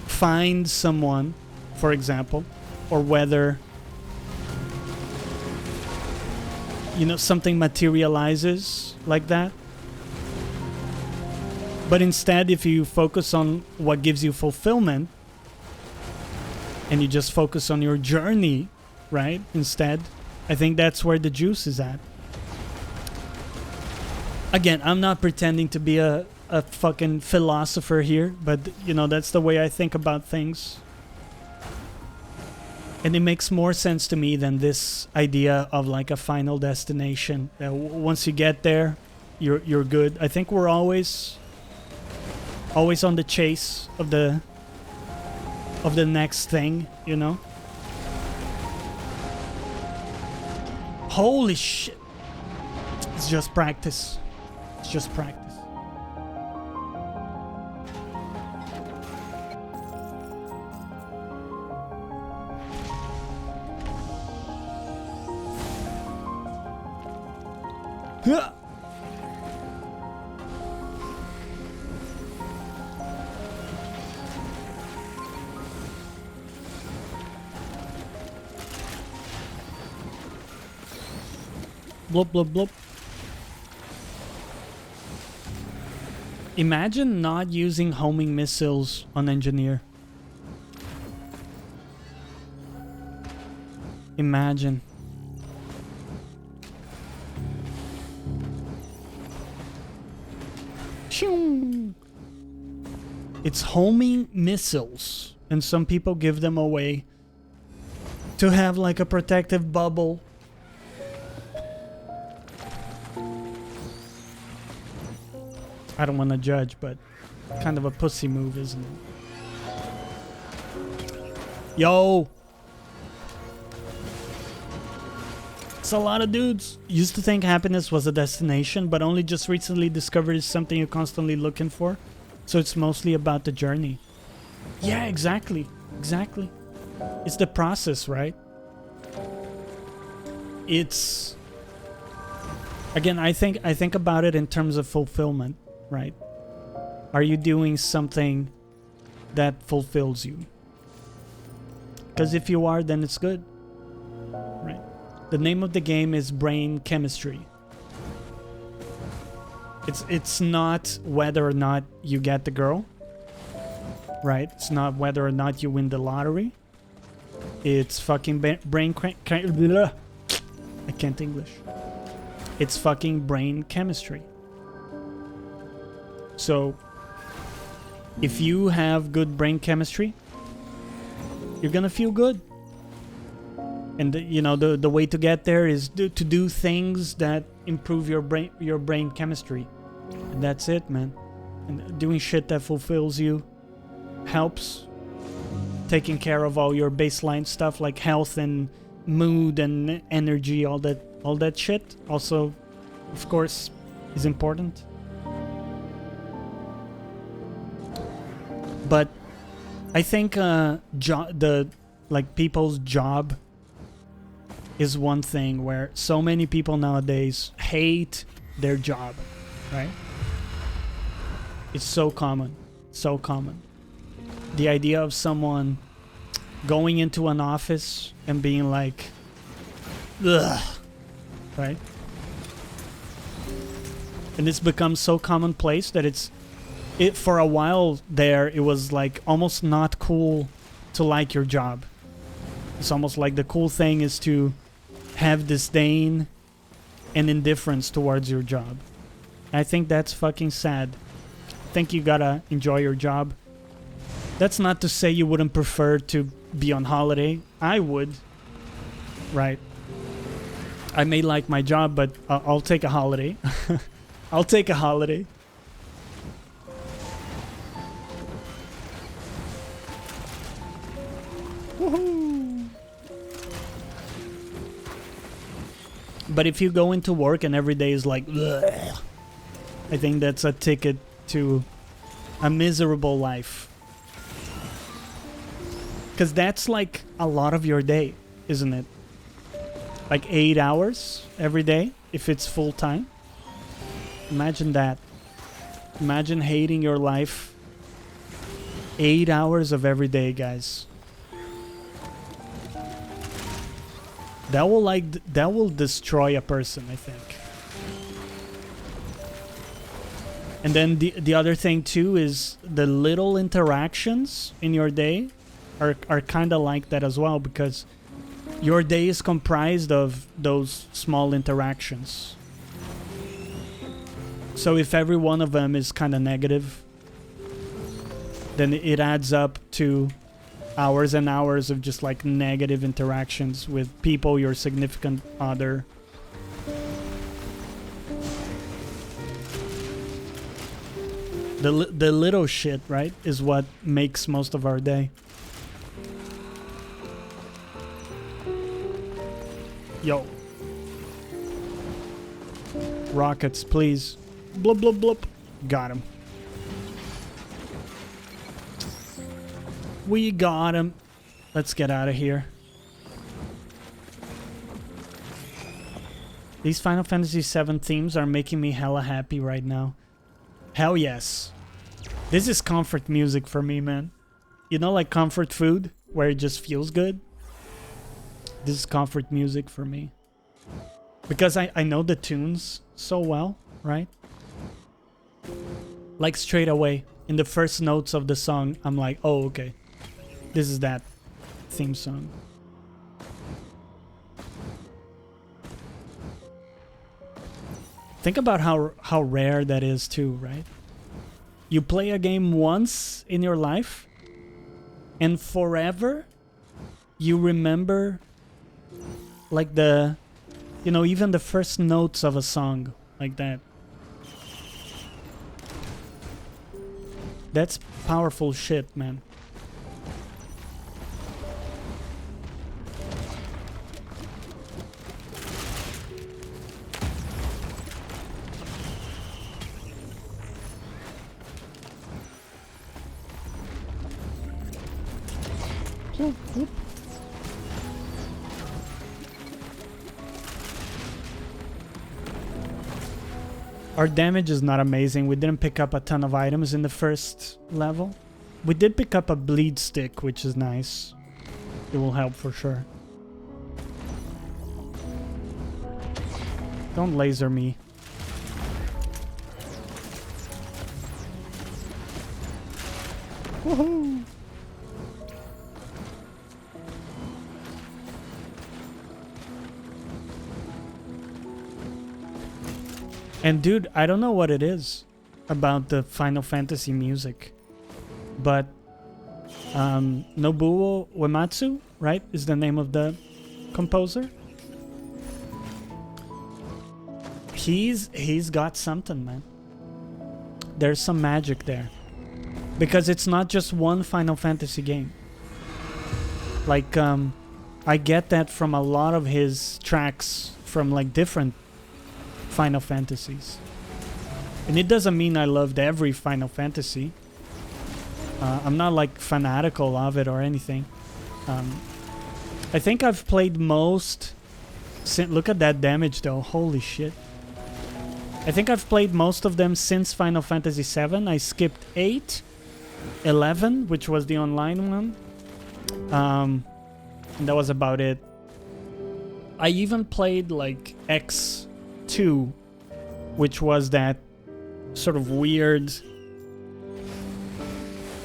[SPEAKER 1] find someone, for example, or whether, you know, something materializes like that. But instead, if you focus on what gives you fulfillment, and you just focus on your journey, right? Instead, I think that's where the juice is at. Again, I'm not pretending to be a fucking philosopher here, but, you know, that's the way I think about things. And it makes more sense to me than this idea of like a final destination. That once you get there, you're good. I think we're always on the chase of the next thing, you know? Holy shit. It's just practice. It's just practice. Yeah. Blop, blop, blop. Imagine not using homing missiles on Engineer. Imagine. It's homing missiles, and some people give them away to have like a protective bubble. I don't want to judge, but kind of a pussy move, isn't it? Yo! It's a lot of dudes. Used to think happiness was a destination, but only just recently discovered it's something you're constantly looking for. So it's mostly about the journey. Yeah, exactly. Exactly. It's the process, right? It's... Again, I think about it in terms of fulfillment. Right? Are you doing something that fulfills you? Because if you are, then it's good. Right? The name of the game is Brain Chemistry. It's not whether or not you get the girl. Right? It's not whether or not you win the lottery. It's fucking brain... I can't English. It's fucking brain chemistry. So, if you have good brain chemistry, you're gonna feel good. And you know, the way to get there is to do things that improve your brain chemistry. And that's it, man. And doing shit that fulfills you helps. Taking care of all your baseline stuff like health and mood and energy, all that shit also, of course, is important. But I think people's job is one thing where so many people nowadays hate their job, right? It's so common, so common. The idea of someone going into an office and being like, ugh, right? And it's become so commonplace that for a while there, it was like almost not cool to like your job. It's almost like the cool thing is to have disdain and indifference towards your job. I think that's fucking sad. I think you gotta enjoy your job. That's not to say you wouldn't prefer to be on holiday. I would, right? I may like my job, but I'll take a holiday. I'll take a holiday. Woohoo! But if you go into work and every day is like, ugh, I think that's a ticket to a miserable life. Because that's like a lot of your day, isn't it? Like 8 hours every day, if it's full time. Imagine that. Imagine hating your life. 8 hours of every day, guys. That will destroy a person, I think. And then the other thing too is the little interactions in your day are kind of like that as well, because your day is comprised of those small interactions. So if every one of them is kind of negative, then it adds up to hours and hours of just like negative interactions with people, your significant other. The little shit, right, is what makes most of our day. Yo. Rockets, please. Blub, blub, blub. Got him. We got him. Let's get out of here. These Final Fantasy VII themes are making me hella happy right now. Hell yes. This is comfort music for me, man. You know, like comfort food, where it just feels good? This is comfort music for me. Because I know the tunes so well, right? Like straight away, in the first notes of the song, I'm like, oh, okay. This is that theme song. Think about how rare that is too, right? You play a game once in your life, and forever you remember like the, you know, even the first notes of a song like that. That's powerful shit, man. Our damage is not amazing. We didn't pick up a ton of items in the first level. We did pick up a bleed stick, which is nice. It will help for sure. Don't laser me. Woohoo! And dude, I don't know what it is about the Final Fantasy music, but Nobuo Uematsu, right, is the name of the composer. He's got something, man. There's some magic there, because it's not just one Final Fantasy game. Like I get that from a lot of his tracks from like different Final Fantasies. And it doesn't mean I loved every Final Fantasy. I'm not like fanatical of it or anything. I think I've played most... Look at that damage though, holy shit. I think I've played most of them since Final Fantasy VII. I skipped 8, 11, which was the online one. And that was about it. I even played like X2, which was that sort of weird,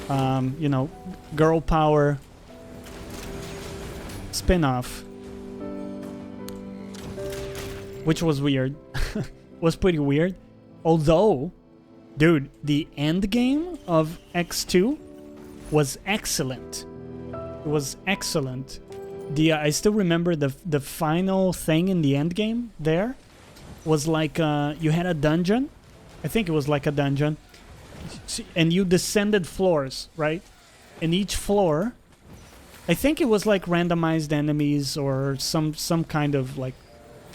[SPEAKER 1] you know, girl power spin-off, which was weird. Was pretty weird. Although, dude, the end game of X2 was excellent. It was excellent. I still remember the final thing in the end game there was like you had a dungeon. I think it was like a dungeon, and you descended floors, right? And each floor, I think it was like randomized enemies or some kind of like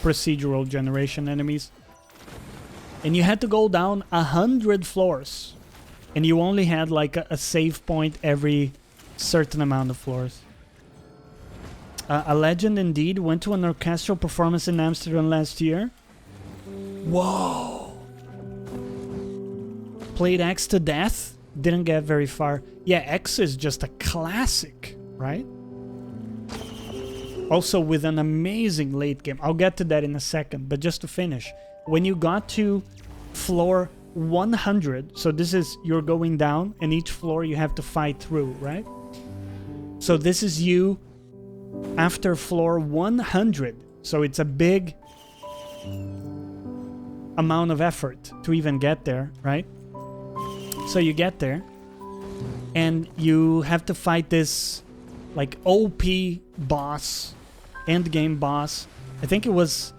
[SPEAKER 1] procedural generation enemies. And you had to go down 100 floors, and you only had like a save point every certain amount of floors. A legend indeed. Went to an orchestral performance in Amsterdam last year. Whoa! Played X to death. Didn't get very far. Yeah, X is just a classic, right? Also with an amazing late game. I'll get to that in a second, but just to finish. When you got to floor 100, so this is, you're going down, and each floor you have to fight through, right? So this is you after floor 100. So it's a big amount of effort to even get there, right? So you get there, and you have to fight this like OP boss, end game boss. I think it was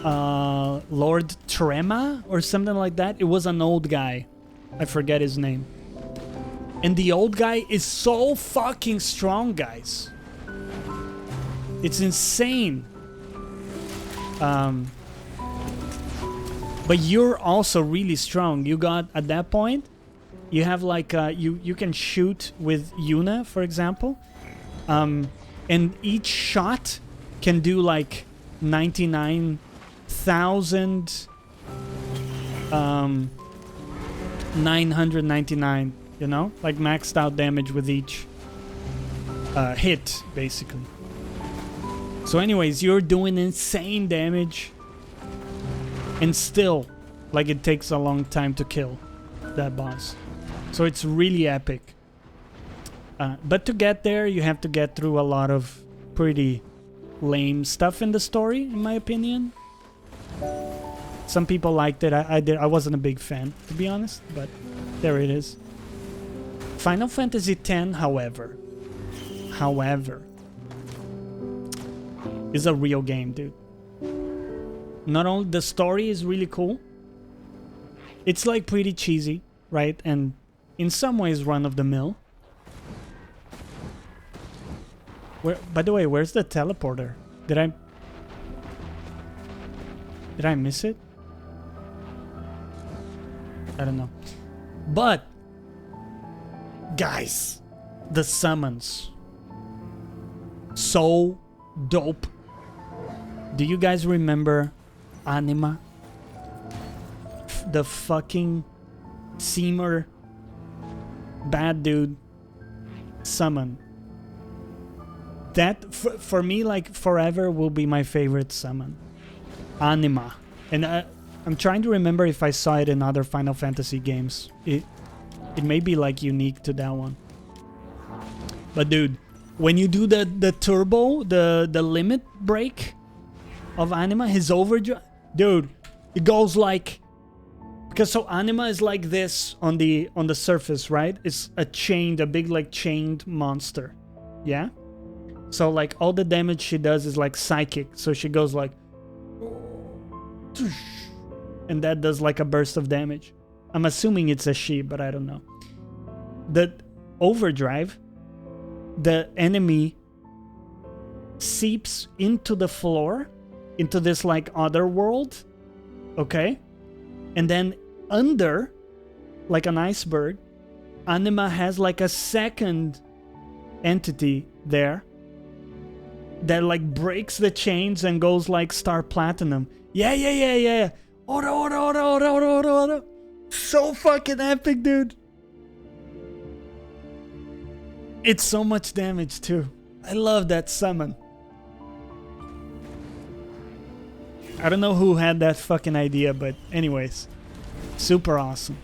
[SPEAKER 1] Lord Trema or something like that. It was an old guy. I forget his name. And the old guy is so fucking strong, guys. It's insane. But you're also really strong. You got, at that point, you have like, you can shoot with Yuna, for example. And each shot can do like 99,999, you know? Like maxed out damage with each hit, basically. So anyways, you're doing insane damage. And still, like, it takes a long time to kill that boss. So it's really epic. But to get there, you have to get through a lot of pretty lame stuff in the story, in my opinion. Some people liked it. I wasn't a big fan, to be honest, but there it is. Final Fantasy X, however, is a real game, dude. Not only the story is really cool, it's like pretty cheesy, right? And in some ways run of the mill. Where, by the way, where's the teleporter? Did I miss it? I don't know. But guys, the summons, so dope. Do you guys remember Anima? The fucking Seamer bad dude summon. That, for me, like, forever will be my favorite summon. Anima. And I'm trying to remember if I saw it in other Final Fantasy games. It may be, like, unique to that one. But, dude, when you do the turbo, the limit break of Anima, his overdrive... Dude, it goes like... Because so Anima is like this on the surface, right? It's a big, like, chained monster. Yeah? So, like, all the damage she does is, like, psychic. So she goes, like... And that does, like, a burst of damage. I'm assuming it's a she, but I don't know. The overdrive, the enemy seeps into the floor, into this, like, other world. Okay? And then under, like an iceberg, Anima has, like, a second entity there that, like, breaks the chains and goes, like, Star Platinum. Yeah. Order. So fucking epic, dude. It's so much damage, too. I love that summon. I don't know who had that fucking idea, but anyways. Super awesome.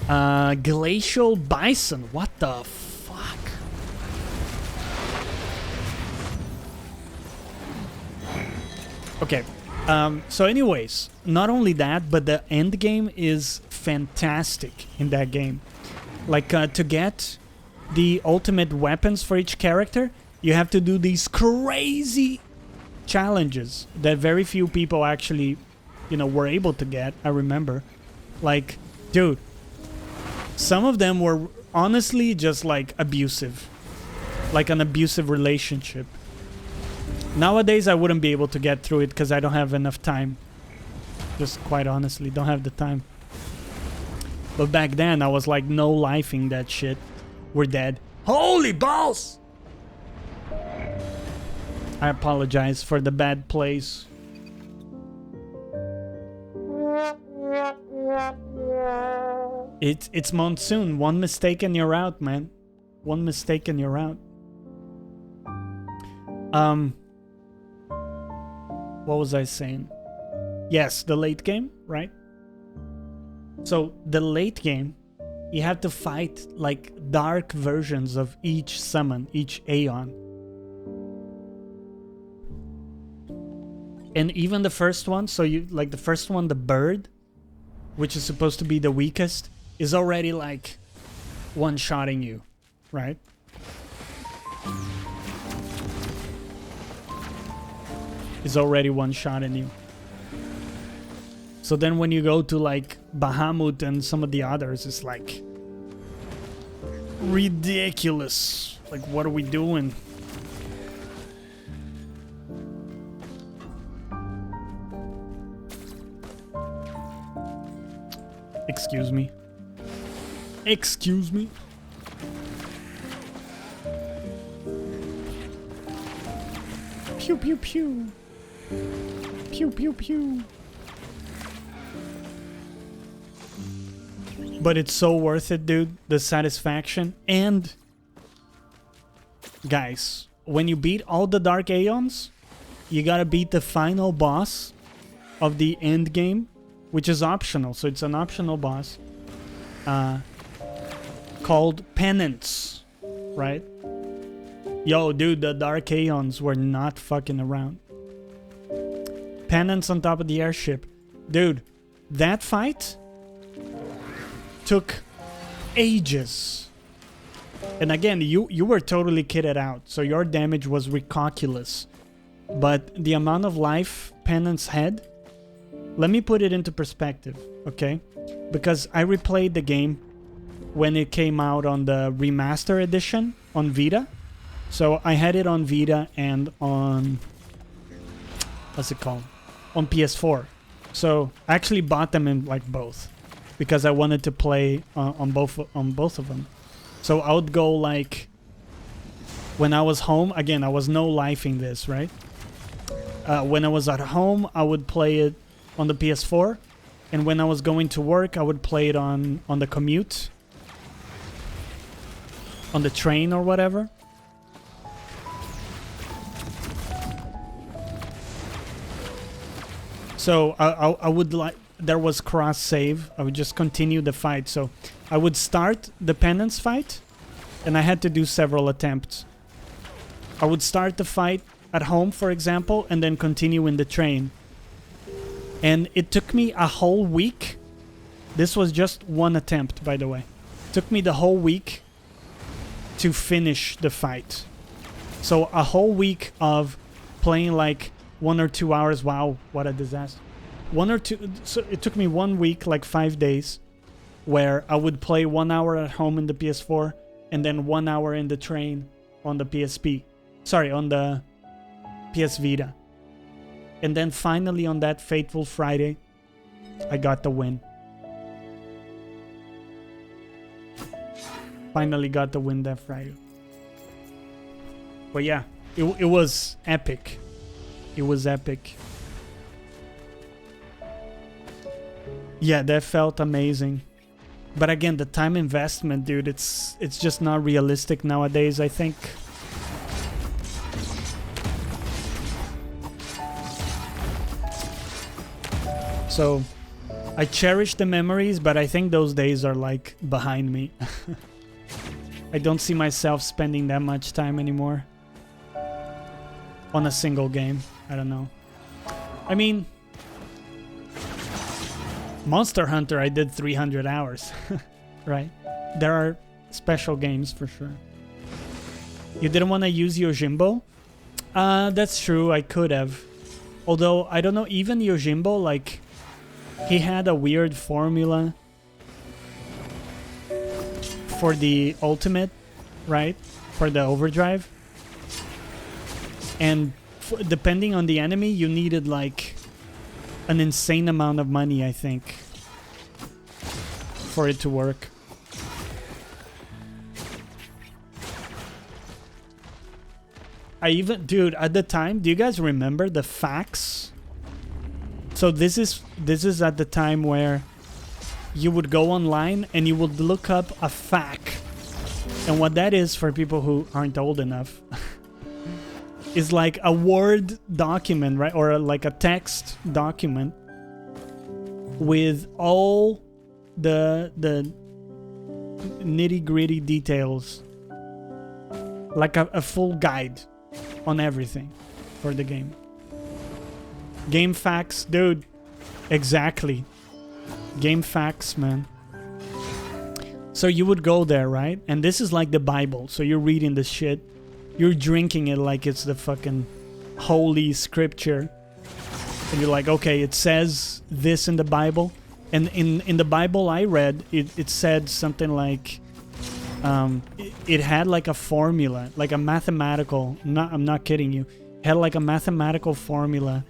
[SPEAKER 1] Glacial Bison. What the fuck? Okay. So anyways, not only that, but the end game is fantastic in that game. Like, to get the ultimate weapons for each character, you have to do these crazy challenges that very few people actually, you know, were able to get, I remember. Like, dude, some of them were honestly just, like, abusive. Like an abusive relationship. Nowadays, I wouldn't be able to get through it because I don't have enough time. Just quite honestly, don't have the time. But back then, I was like, no lifing that shit. We're dead. Holy balls! I apologize for the bad plays. It's Monsoon. One mistake and you're out, man. One mistake and you're out. What was I saying? Yes, the late game, right? So the late game, you have to fight like dark versions of each summon, each Aeon. And even the first one, so you like the first one, the bird, which is supposed to be the weakest, is already like one-shotting you, right? Is already one-shotting you. So then when you go to like Bahamut and some of the others, it's like ridiculous. Like, what are we doing? Excuse me. Excuse me. Pew pew pew. Pew pew pew. But it's so worth it, dude. The satisfaction. And guys, when you beat all the Dark Aeons, you gotta beat the final boss of the end game, which is optional. So it's an optional boss called Penance, right? Yo, dude, the Dark Aeons were not fucking around. Penance on top of the airship. Dude, that fight took ages. And again, you were totally kitted out, so your damage was ridiculous. But the amount of life Penance had, let me put it into perspective, okay? Because I replayed the game when it came out on the remaster edition on Vita. So I had it on Vita and on, what's it called? On PS4. So I actually bought them in like both because I wanted to play on both of them. So I would go like, when I was home, again, I was no lifing this, right? When I was at home, I would play it on the PS4. And when I was going to work, I would play it on the commute. On the train or whatever. So I would like, there was cross save. I would just continue the fight. So I would start the Penance fight, and I had to do several attempts. I would start the fight at home, for example, and then continue in the train. And it took me a whole week. This was just one attempt, by the way. It took me the whole week to finish the fight. So a whole week of playing like 1 or 2 hours. Wow, what a disaster. 1 or 2. So it took me 1 week, like 5 days, where I would play 1 hour at home in the PS4 and then 1 hour in the train on the PSP. Sorry, on the PS Vita. And then finally on that fateful Friday, I got the win. Finally got the win that Friday. But yeah, it was epic. It was epic. Yeah, that felt amazing. But again, the time investment, dude, it's just not realistic nowadays, I think. So, I cherish the memories, but I think those days are like behind me. I don't see myself spending that much time anymore on a single game. I don't know. I mean, Monster Hunter, I did 300 hours, right? There are special games for sure. You didn't want to use Yojimbo? That's true, I could have. Although, I don't know, even Yojimbo, like, he had a weird formula for the ultimate, right? For the overdrive. And depending on the enemy, you needed like an insane amount of money, I think, for it to work. Dude, at the time, do you guys remember the fax? So this is at the time where you would go online and you would look up a FAQ. And what that is, for people who aren't old enough, is like a Word document, right? Or like a text document with all the nitty-gritty details. Like a full guide on everything for the game. Game facts, dude. Exactly. Game facts, man. So you would go there, right? And this is like the Bible. So you're reading this shit. You're drinking it like it's the fucking holy scripture. And you're like, okay, it says this in the Bible. And in the Bible I read, it said something like... it had like a formula, like a mathematical... I'm not kidding you. It had like a mathematical formula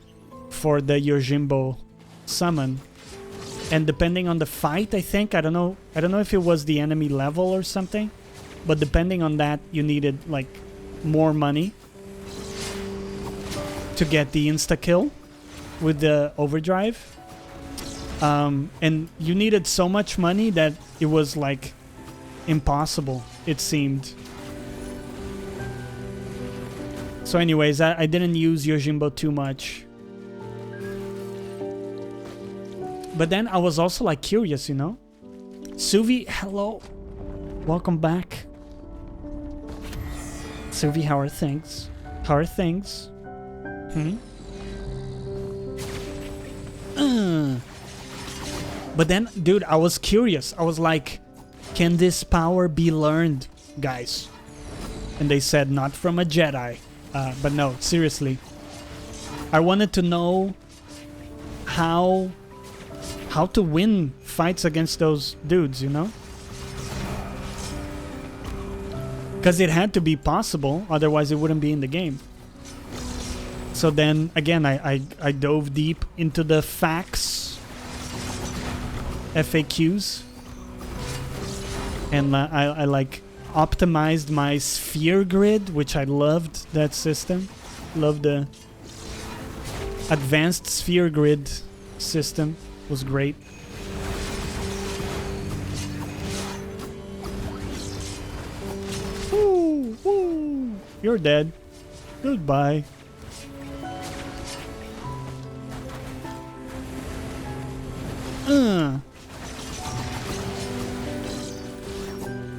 [SPEAKER 1] for the Yojimbo summon. And depending on the fight, I think, I don't know if it was the enemy level or something, but depending on that, you needed like more money to get the insta kill with the overdrive. And you needed so much money that it was like impossible, it seemed. So anyways, I didn't use Yojimbo too much. But then I was also like curious, you know? Suvi, hello. Welcome back. Suvi, how are things? How are things? But then, dude, I was curious. I was like, can this power be learned, guys? And they said not from a Jedi. But no, seriously. I wanted to know how to win fights against those dudes, you know? Because it had to be possible, otherwise it wouldn't be in the game. So then, again, I dove deep into the facts, FAQs, and I like optimized my sphere grid, which I loved that system. Loved the advanced sphere grid system. Was great. Woo, woo. You're dead. Goodbye.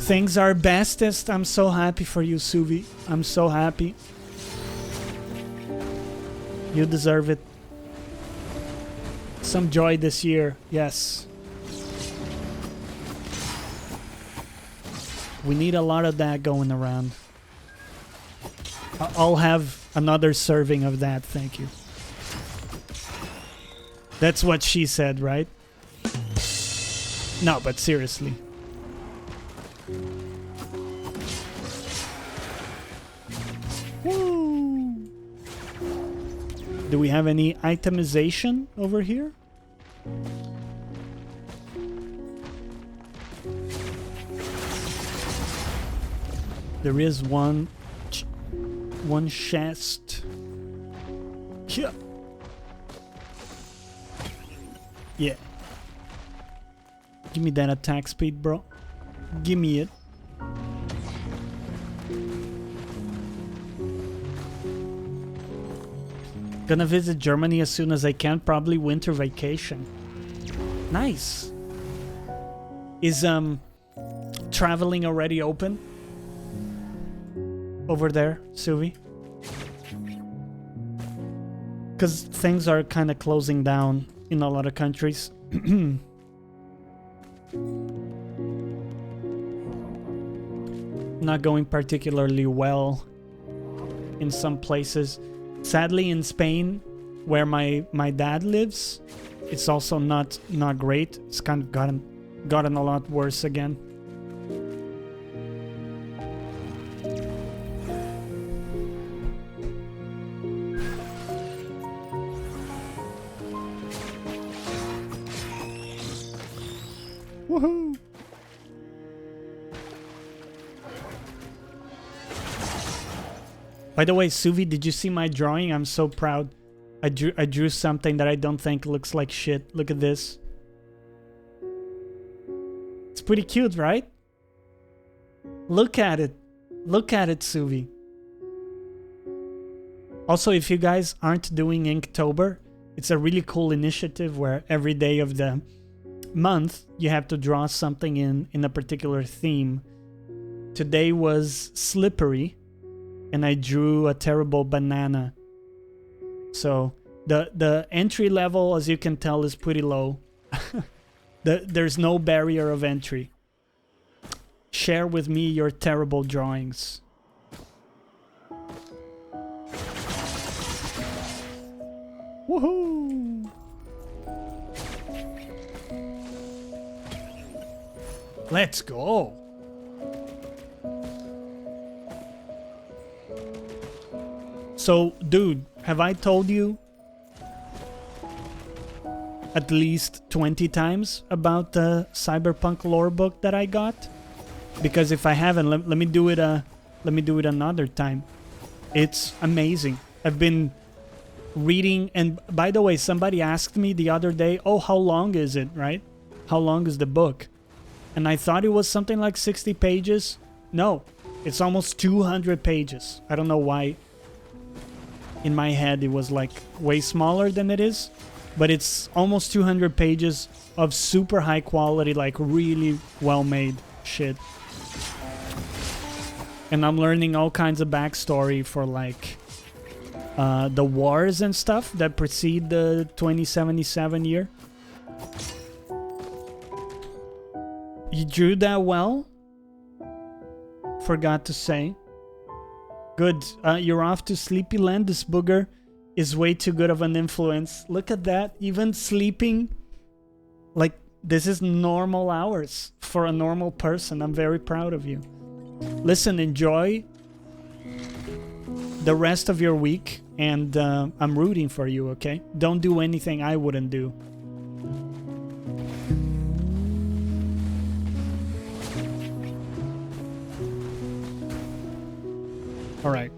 [SPEAKER 1] Things are bestest. I'm so happy for you, Suvi. I'm so happy. You deserve it. Some joy this year, yes. We need a lot of that going around. I'll have another serving of that, thank you. That's what she said, right? No, but seriously. Woo! Do we have any itemization over here? There is one chest. Yeah. Yeah. Give me that attack speed, bro. Give me it. Gonna visit Germany as soon as I can, probably winter vacation. Nice. Is traveling already open over there, Suvi? Because things are kind of closing down in a lot of countries. Not going particularly well in some places. Sadly, in Spain, where my dad lives, it's also not great. It's kind of gotten a lot worse again. Woohoo! By the way, Suvi, did you see my drawing? I'm so proud. I drew something that I don't think looks like shit. Look at this. It's pretty cute, right? Look at it. Look at it, Suvi. Also, if you guys aren't doing Inktober, it's a really cool initiative where every day of the month you have to draw something in a particular theme. Today was slippery. And I drew a terrible banana. So the entry level, as you can tell, is pretty low. There's no barrier of entry. Share with me your terrible drawings. Woohoo! Let's go! So, dude, have I told you at least 20 times about the Cyberpunk lore book that I got? Because if I haven't, let me do it another time. It's amazing. I've been reading, and by the way, somebody asked me the other day, "Oh, how long is it?" Right? How long is the book? And I thought it was something like 60 pages. No, it's almost 200 pages. I don't know why. In my head, it was like way smaller than it is. but it's almost 200 pages of super high quality, like really well made shit. And I'm learning all kinds of backstory for like the wars and stuff that precede the 2077 year. You drew that well? Forgot to say. Good. You're off to Sleepyland. This booger is way too good of an influence. Look at that. Even sleeping, like, this is normal hours for a normal person. I'm very proud of you. Listen, enjoy the rest of your week, and I'm rooting for you, okay? Don't do anything I wouldn't do. All right.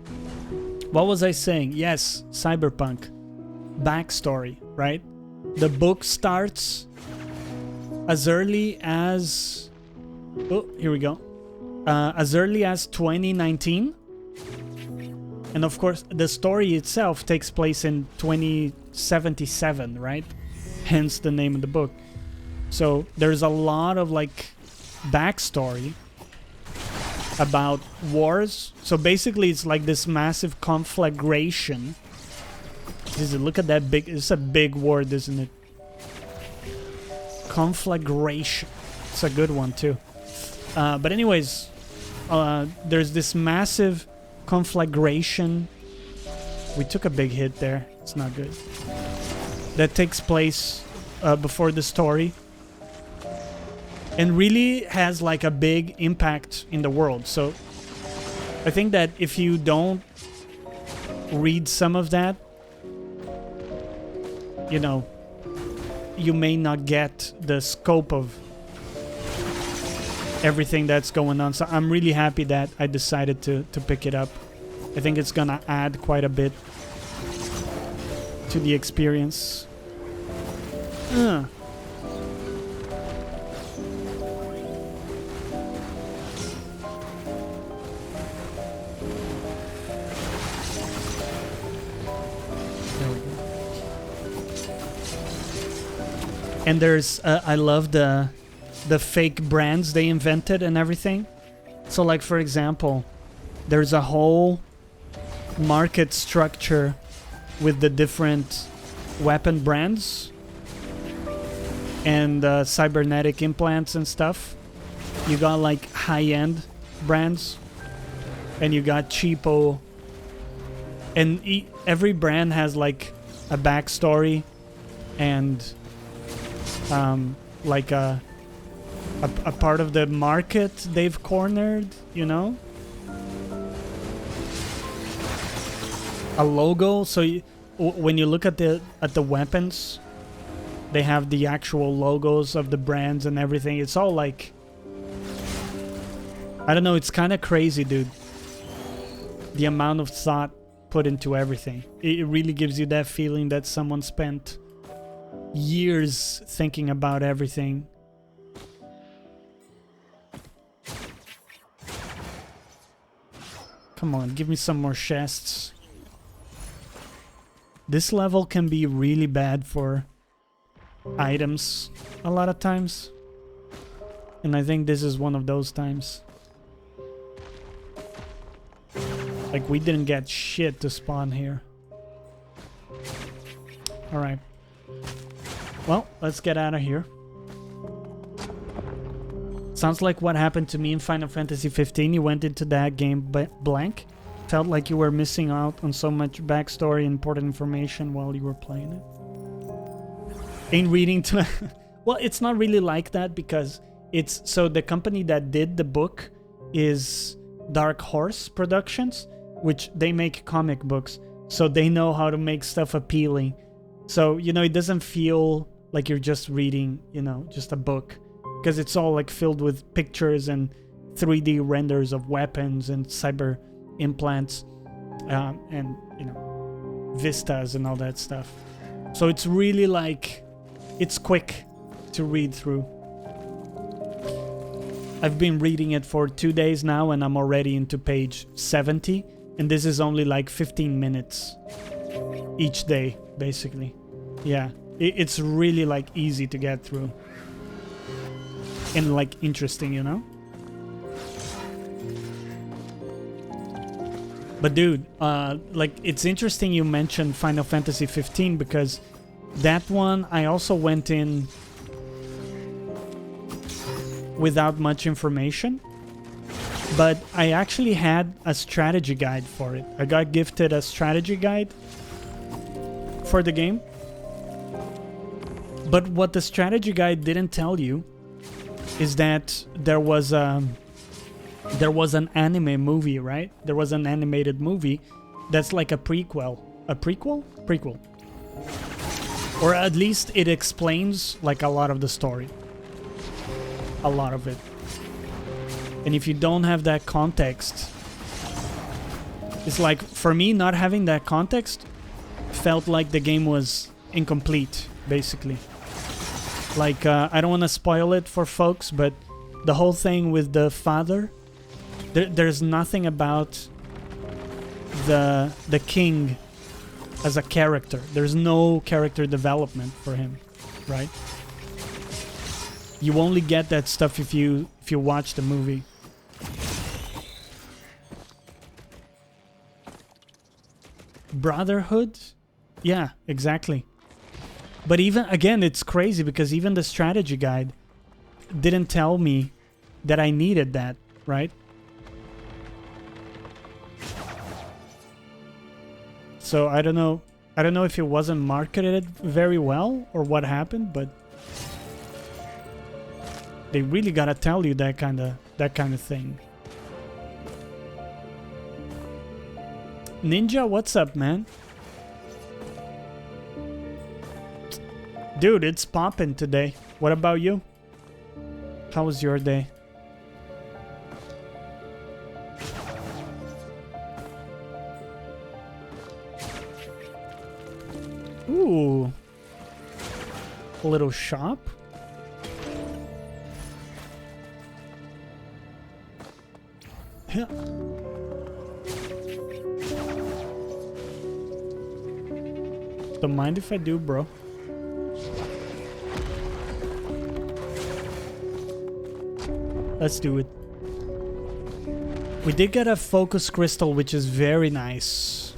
[SPEAKER 1] What was I saying? Yes, Cyberpunk. Backstory, right? The book starts as early as... Oh, here we go. As early as 2019. And of course, the story itself takes place in 2077, right? Hence the name of the book. So there's a lot of like backstory about wars. So basically it's like this massive conflagration. Look at that big, it's a big word, isn't it? Conflagration. It's a good one too. But anyways, there's this massive conflagration. We took a big hit there. It's not good. That takes place before the story. And really has like a big impact in the world. So I think that if you don't read some of that, you know, you may not get the scope of everything that's going on. So I'm really happy that I decided to pick it up. I think it's gonna add quite a bit to the experience. And there's, I love the fake brands they invented and everything. So like, for example, there's a whole market structure with the different weapon brands and cybernetic implants and stuff. You got like high-end brands and you got cheapo. And every brand has like a backstory and like a part of the market they've cornered, you know? A logo. So when you look at the weapons, they have the actual logos of the brands and everything. It's all like, I don't know, it's kind of crazy, dude. The amount of thought put into everything. It really gives you that feeling that someone spent years thinking about everything. Come on, give me some more chests. This level can be really bad for items a lot of times. And I think this is one of those times. Like, we didn't get shit to spawn here. Alright. Well, let's get out of here. Sounds like what happened to me in Final Fantasy 15. You went into that game blank. Felt like you were missing out on so much backstory and important information while you were playing it. Ain't reading to... Well, it's not really like that because it's... So the company that did the book is Dark Horse Productions, which they make comic books. So they know how to make stuff appealing. So, you know, it doesn't feel like you're just reading, you know, just a book. Because it's all like filled with pictures and 3D renders of weapons and cyber implants and, you know, vistas and all that stuff. So it's really like, it's quick to read through. I've been reading it for 2 days now and I'm already into page 70. And this is only like 15 minutes each day, basically. Yeah. It's really like easy to get through. And like interesting, you know? But dude, like it's interesting you mentioned Final Fantasy 15 because that one I also went in without much information. But I actually had a strategy guide for it. I got gifted a strategy guide for the game. But what the strategy guide didn't tell you is that there was an anime movie, right? There was an animated movie that's like a prequel. A prequel? Prequel. Or at least it explains like a lot of the story. A lot of it. And if you don't have that context, it's like, for me, not having that context felt like the game was incomplete, basically. Like, I don't want to spoil it for folks, but the whole thing with the father, there's nothing about the king as a character. There's no character development for him, right? You only get that stuff if you watch the movie. Brotherhood? Yeah, exactly. But even, again, it's crazy because even the strategy guide didn't tell me that I needed that, right? So I don't know if it wasn't marketed very well or what happened, but they really gotta tell you that kind of thing. Ninja, what's up, man? Dude, it's poppin' today. What about you? How was your day? Ooh. A little shop? Yeah. Don't mind if I do, bro. Let's do it. We did get a focus crystal, which is very nice.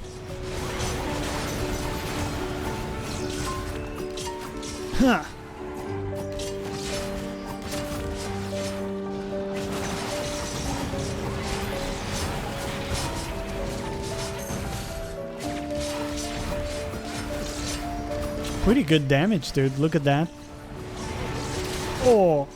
[SPEAKER 1] Huh. Pretty good damage, dude. Look at that. Oh.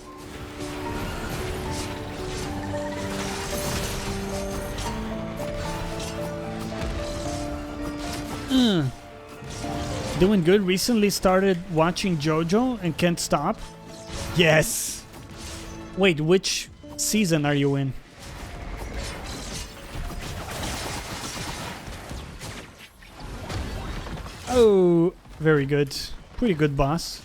[SPEAKER 1] Doing good. Recently started watching JoJo and can't stop. Yes. Wait, which season are you in? Oh, very good. Pretty good, boss.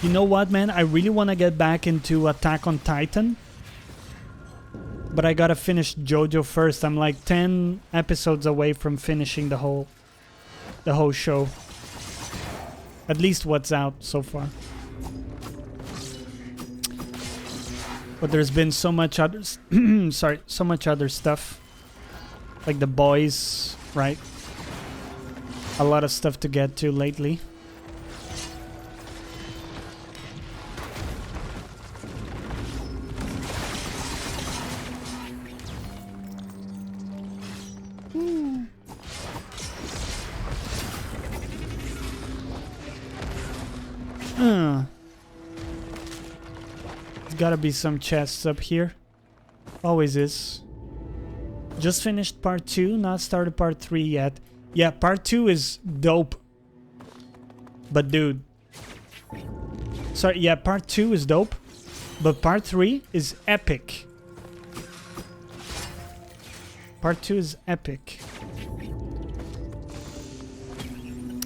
[SPEAKER 1] You know what, man? I really want to get back into Attack on Titan. But I gotta finish JoJo first. I'm like 10 episodes away from finishing the whole show. At least what's out so far. But there's been so much other so much other stuff. Like The Boys, right? A lot of stuff to get to lately. Gotta be some chests up here. Always is. Just finished part 2, not started part 3 yet. Yeah, part 2 is dope. But dude. Sorry, yeah, part 2 is dope. But part 3 is epic. Part 2 is epic.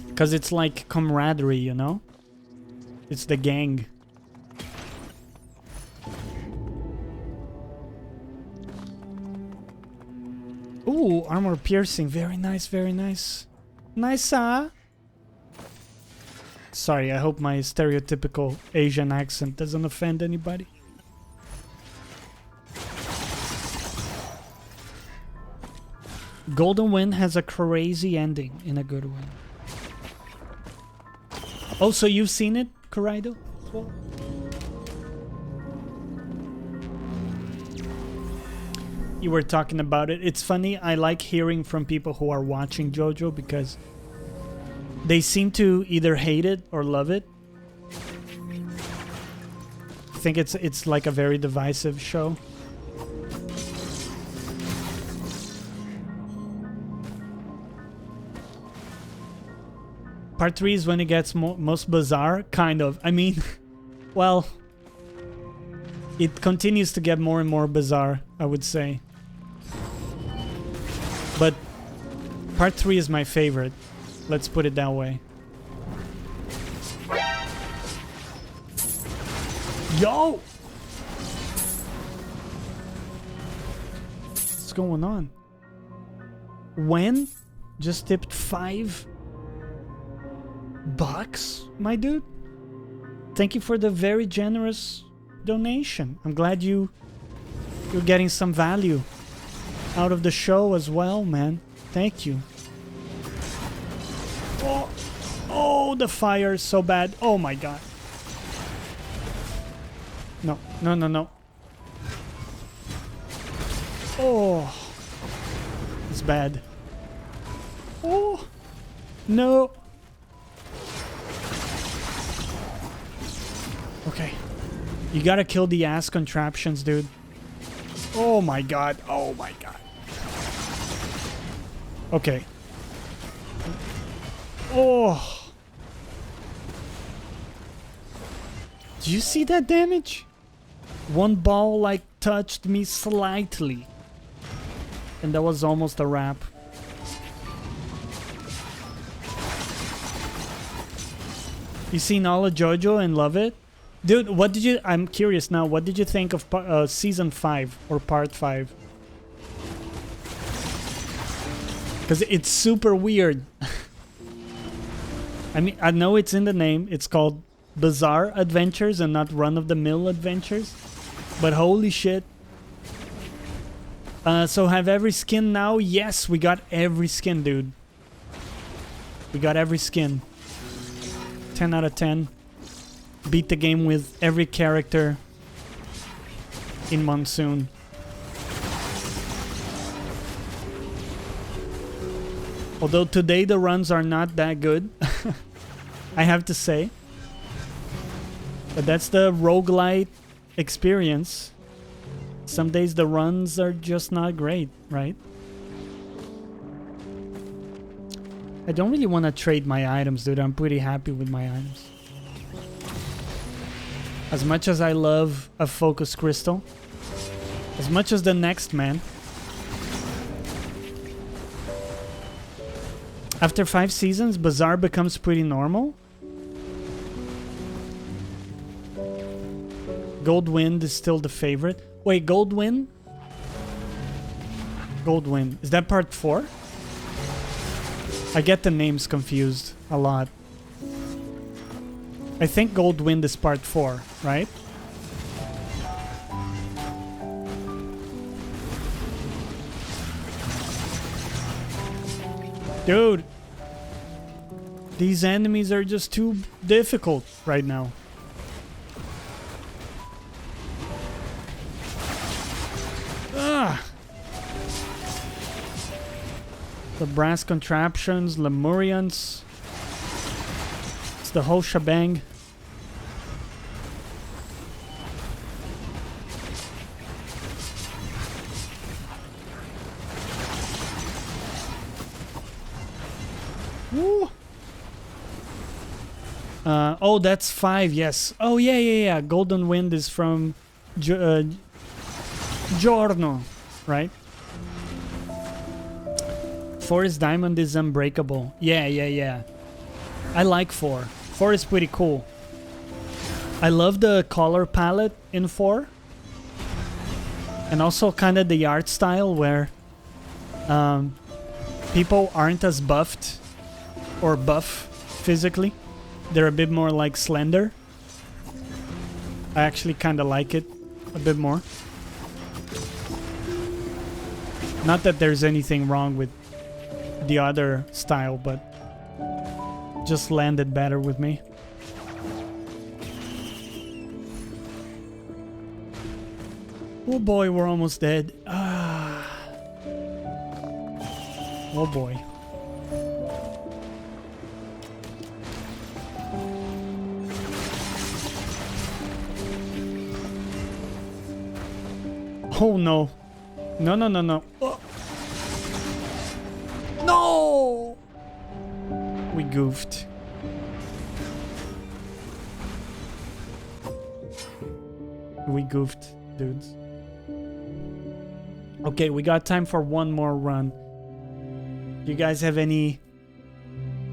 [SPEAKER 1] Because it's like camaraderie, you know? It's the gang. Ooh, armor piercing. Very nice, very nice. Nice, Sorry, I hope my stereotypical Asian accent doesn't offend anybody. Golden Wind has a crazy ending in a good way. Oh, so you've seen it, Kuraido, as well? You were talking about it. It's funny, I like hearing from people who are watching JoJo because they seem to either hate it or love it. I think it's like a very divisive show. Part 3 is when it gets most bizarre, kind of. I mean, well, it continues to get more and more bizarre, I would say. But part 3 is my favorite. Let's put it that way. Yo! What's going on? When? Just tipped $5, my dude? Thank you for the very generous donation. I'm glad you're getting some value out of the show as well, man. Thank you. Oh, the fire is so bad. Oh my god. No, no, no, no. Oh, it's bad. Oh, no. Okay. You gotta kill the ass contraptions, dude. Oh my god. Oh my god. Okay. Oh. Do you see that damage? One ball like touched me slightly. And that was almost a wrap. You seen all of JoJo and love it? Dude, what did you... I'm curious now. What did you think of season 5 or part 5? Because it's super weird. I mean, I know it's in the name. It's called Bizarre Adventures and not Run-of-the-Mill Adventures. But holy shit. So have every skin now? Yes, we got every skin, dude. We got every skin. 10 out of 10. Beat the game with every character in Monsoon. Although today the runs are not that good, I have to say. But that's the roguelite experience. Some days the runs are just not great, right? I don't really want to trade my items, dude. I'm pretty happy with my items. As much as I love a focus crystal, as much as the next man, after 5 seasons, Bazaar becomes pretty normal. Goldwind is still the favorite. Wait, Goldwind? Goldwind. Is that part 4? I get the names confused a lot. I think Goldwind is part 4, right? Dude, these enemies are just too difficult right now. Ah! The brass contraptions, Lemurians. It's the whole shebang. Woo! Oh, that's 5, yes. Oh, yeah. Golden Wind is from Giorno, right? 4 is Diamond is Unbreakable. Yeah. I like 4. 4 is pretty cool. I love the color palette in 4. And also kind of the art style where People aren't as buffed or buff physically. They're a bit more like slender. I actually kind of like it a bit more. Not that there's anything wrong with the other style, but just landed better with me. Oh boy, we're almost dead. Ah. Oh boy. Oh no. No, no, no, no. Oh. No! We goofed. We goofed, dudes. Okay, we got time for one more run. You guys have any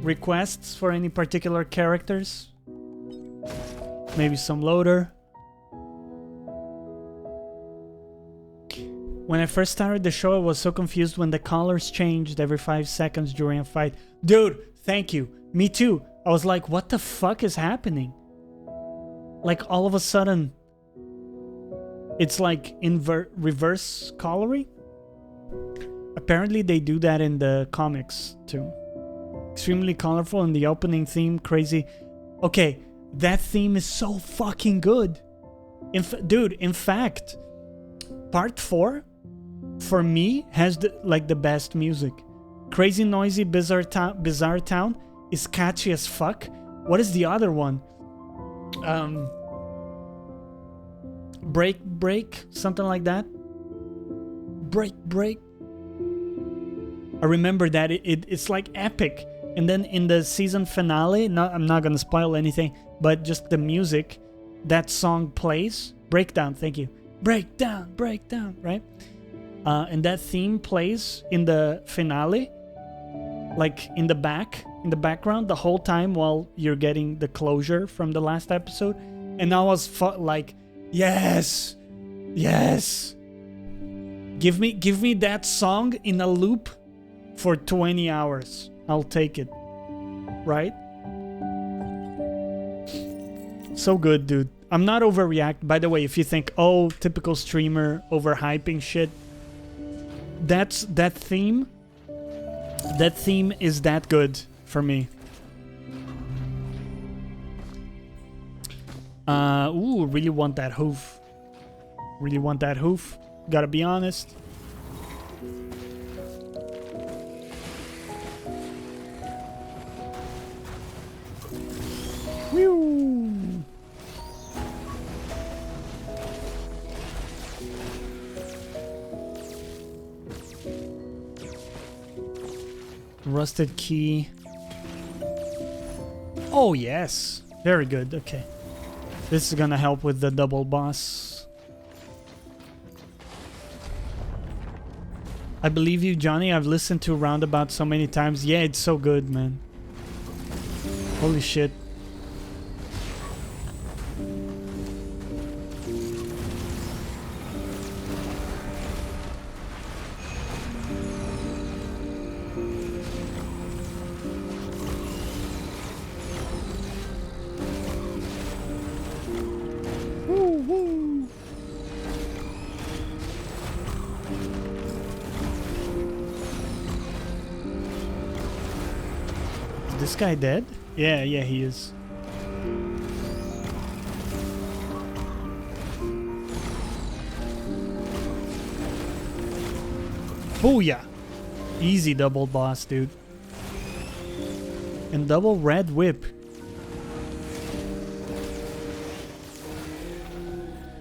[SPEAKER 1] requests for any particular characters? Maybe some loader? When I first started the show, I was so confused when the colors changed every 5 seconds during a fight. Dude, thank you. Me too. I was like, what the fuck is happening? Like, all of a sudden, it's like reverse coloring? Apparently, they do that in the comics too. Extremely colorful, and the opening theme, crazy. Okay, that theme is so fucking good. Dude, in fact, part 4... for me, has the best music. Crazy Noisy Bizarre Town is catchy as fuck. What is the other one? Break, something like that. Break. I remember that it's like epic. And then in the season finale, I'm not gonna spoil anything, but just the music, that song plays. Breakdown, thank you. Breakdown, right? And that theme plays in the finale, like in the background the whole time while you're getting the closure from the last episode. And I was like, yes, give me that song in a loop for 20 hours. I'll take it, right? So good, dude. I'm not overreacting. By the way, if you think, oh, typical streamer overhyping shit, that theme is that good for me. Ooh, really want that hoof. Gotta be honest. Whew. Rusted key. Oh, yes. Very good. Okay. This is gonna help with the double boss. I believe you, Johnny. I've listened to Roundabout so many times. Yeah, it's so good, man. Holy shit. This guy dead? Yeah, he is. Booyah! Easy double boss, dude. And double red whip.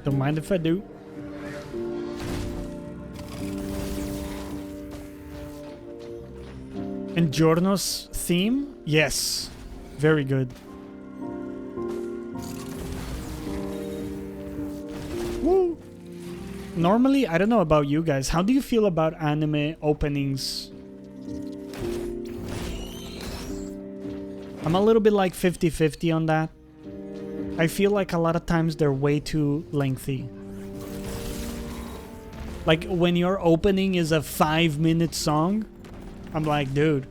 [SPEAKER 1] Don't mind if I do. And Giorno's theme? Yes. Very good. Woo! Normally, I don't know about you guys. How do you feel about anime openings? I'm a little bit like 50-50 on that. I feel like a lot of times they're way too lengthy. Like when your opening is a 5-minute song, I'm like, dude,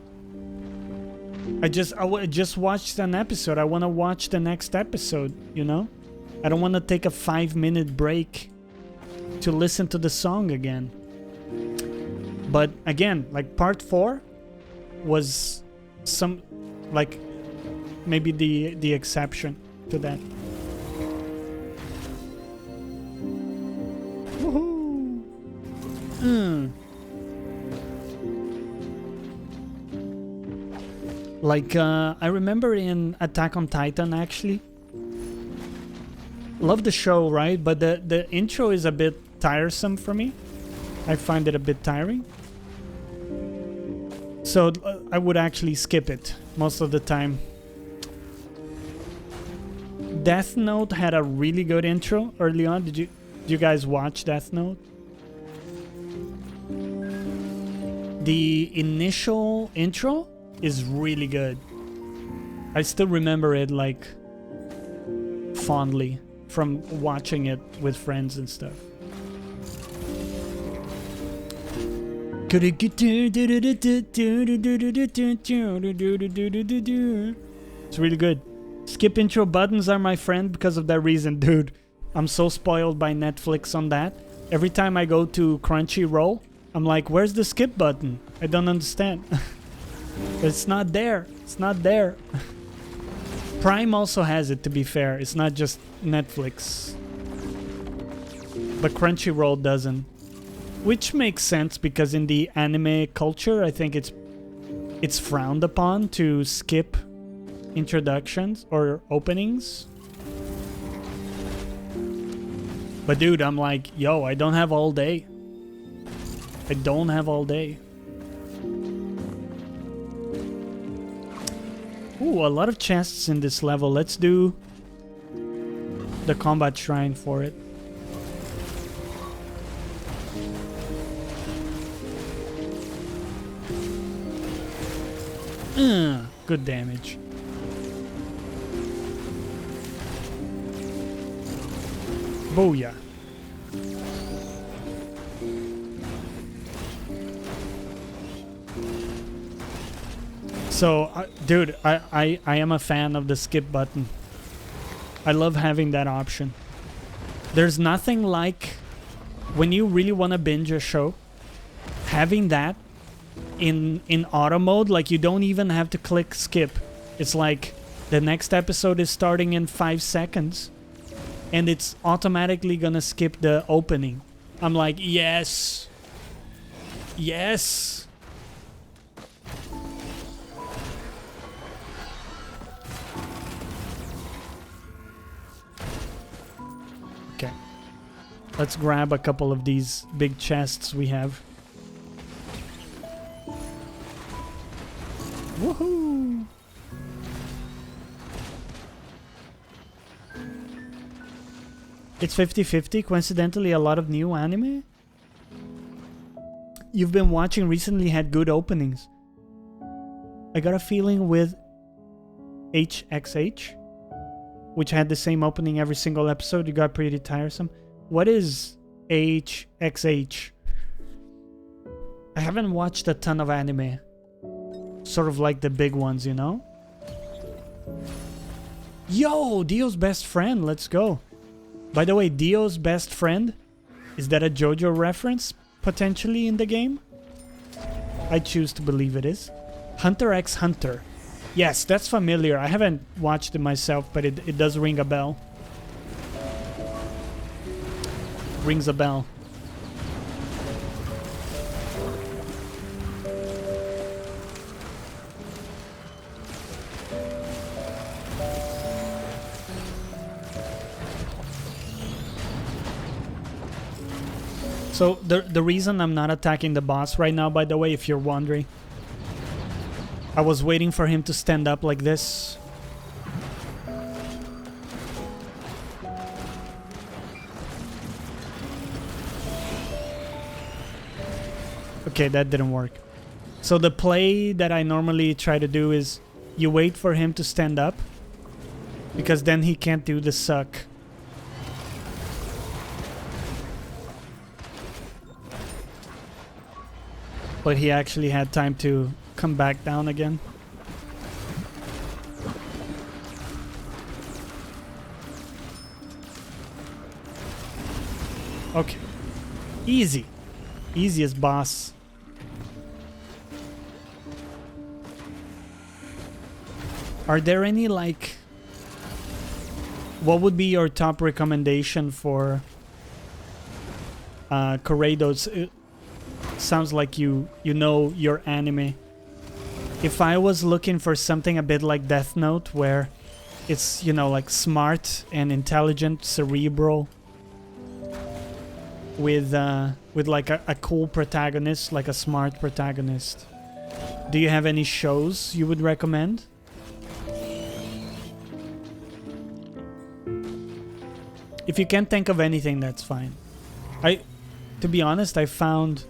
[SPEAKER 1] I just watched an episode. I want to watch the next episode, you know? I don't want to take a 5-minute break to listen to the song again. But again, like part 4 was some, like, maybe the exception to that. Woohoo! Like, I remember in Attack on Titan, actually. Love the show, right? But the intro is a bit tiresome for me. I find it a bit tiring. So I would actually skip it most of the time. Death Note had a really good intro early on. Did you guys watch Death Note? The initial intro is really good. I still remember it like fondly from watching it with friends and stuff. It's really good. Skip intro buttons are my friend because of that reason, dude. I'm so spoiled by Netflix on that. Every time I go to Crunchyroll, I'm like, where's the skip button? I don't understand. It's not there. It's not there. Prime also has it, to be fair. It's not just Netflix. But Crunchyroll doesn't. Which makes sense because in the anime culture, I think it's frowned upon to skip introductions or openings. But dude, I'm like, yo, I don't have all day. I don't have all day. Ooh, a lot of chests in this level. Let's do the combat shrine for it. Good damage. Booyah. So, dude, I am a fan of the skip button. I love having that option. There's nothing like when you really want to binge a show, having that in auto mode, like you don't even have to click skip. It's like the next episode is starting in 5 seconds and it's automatically gonna skip the opening. I'm like, yes. Yes. Okay. Let's grab a couple of these big chests we have. Woohoo! It's 50-50. Coincidentally, a lot of new anime you've been watching recently had good openings. I got a feeling with HXH, which had the same opening every single episode, it got pretty tiresome. What is HXH? I haven't watched a ton of anime. Sort of like the big ones, you know? Yo, Dio's best friend, let's go. By the way, Dio's best friend, is that a JoJo reference potentially in the game? I choose to believe it is. Hunter x Hunter. Yes, that's familiar. I haven't watched it myself, but it does ring a bell. Rings a bell. So the reason I'm not attacking the boss right now, by the way, if you're wondering, I was waiting for him to stand up like this. Okay, that didn't work. So the play that I normally try to do is you wait for him to stand up, because then he can't do the suck. but he actually had time to come back down again. Okay. Easy. Easiest boss. Are there any, like... What would be your top recommendation for Correidos? It sounds like you know your anime. If I was looking for something a bit like Death Note, where it's, you know, like smart and intelligent, cerebral, with like a cool protagonist, like a smart protagonist, do you have any shows you would recommend? If you can't think of anything, that's fine. To be honest, I found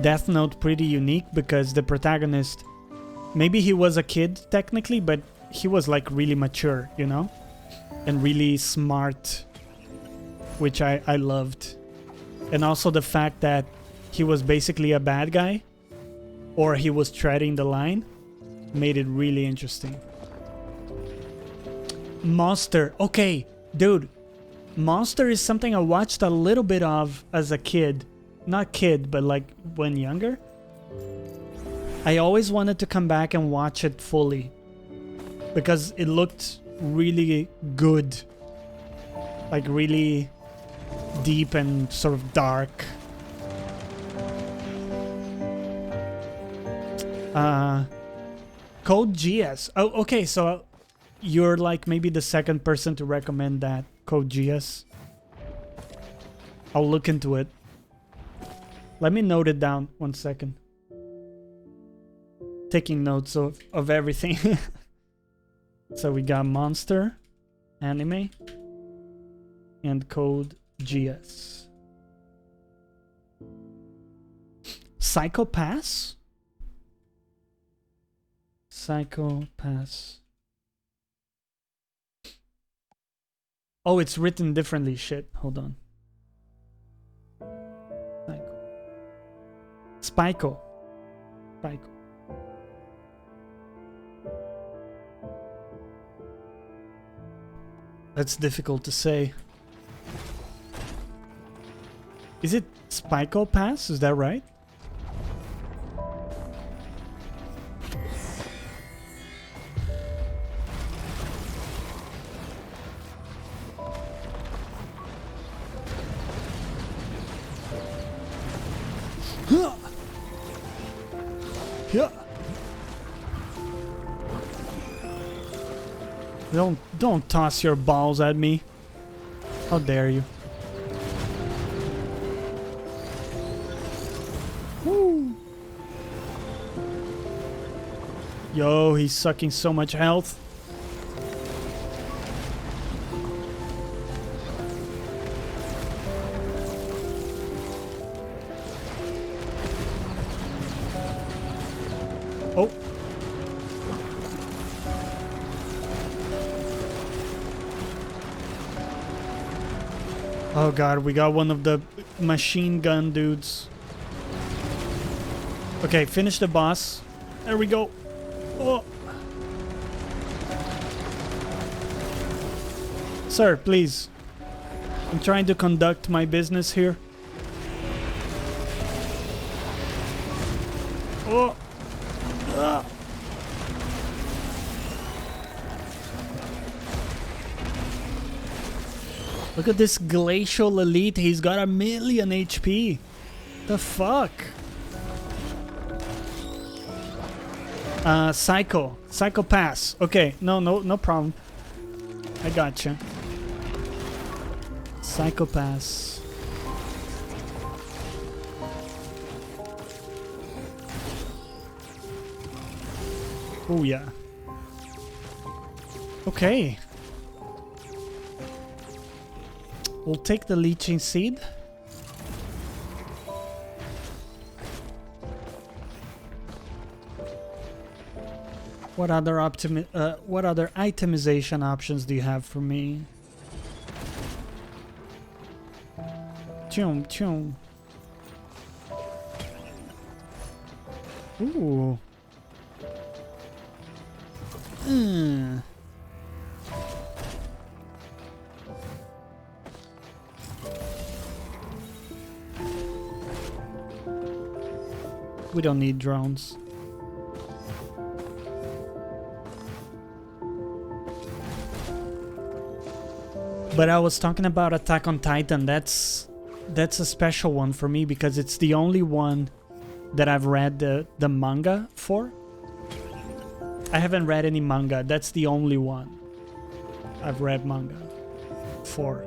[SPEAKER 1] Death Note pretty unique because the protagonist, maybe he was a kid technically, but he was like really mature, you know? And really smart, which I loved. And also the fact that he was basically a bad guy, or he was treading the line, made it really interesting. Monster. Okay, dude. Monster is something I watched a little bit of as a kid. Not kid, but like when younger. I always wanted to come back and watch it fully because it looked really good. Like really deep and sort of dark. Code GS. Oh, okay, so you're like maybe the second person to recommend that. Code GS. I'll look into it. Let me note it down 1 second. Taking notes of everything. So we got Monster, Anime, and Code GS. Psychopass? Psychopass. Oh, it's written differently. Shit. Hold on. Spyco. Spyco. That's difficult to say. Is it Spyco Pass? Is that right? Yeah. Don't toss your balls at me. How dare you? Woo. Yo, he's sucking so much health. Oh. Oh god, we got one of the machine gun dudes. Okay, finish the boss. There we go. Oh. Sir, please. I'm trying to conduct my business here. Oh. Ah. Look at this glacial elite. He's got 1,000,000 HP. The fuck? Psycho Pass. Okay, no problem. I gotcha. Psycho Pass. Oh yeah. Okay. We'll take the leeching seed. What other itemization options do you have for me? Chum chum. Ooh. We don't need drones. But I was talking about Attack on Titan. That's a special one for me because it's the only one that I've read the manga for. I haven't read any manga. That's the only one I've read manga for.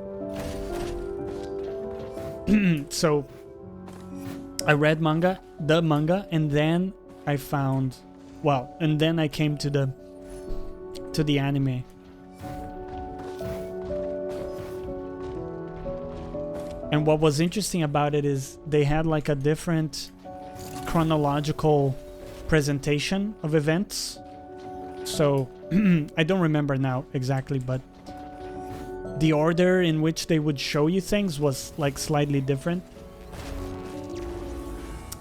[SPEAKER 1] So I read the manga, and then I found, well, and then I came to the anime. And what was interesting about it is they had like a different chronological presentation of events. So I don't remember now exactly, but the order in which they would show you things was like slightly different.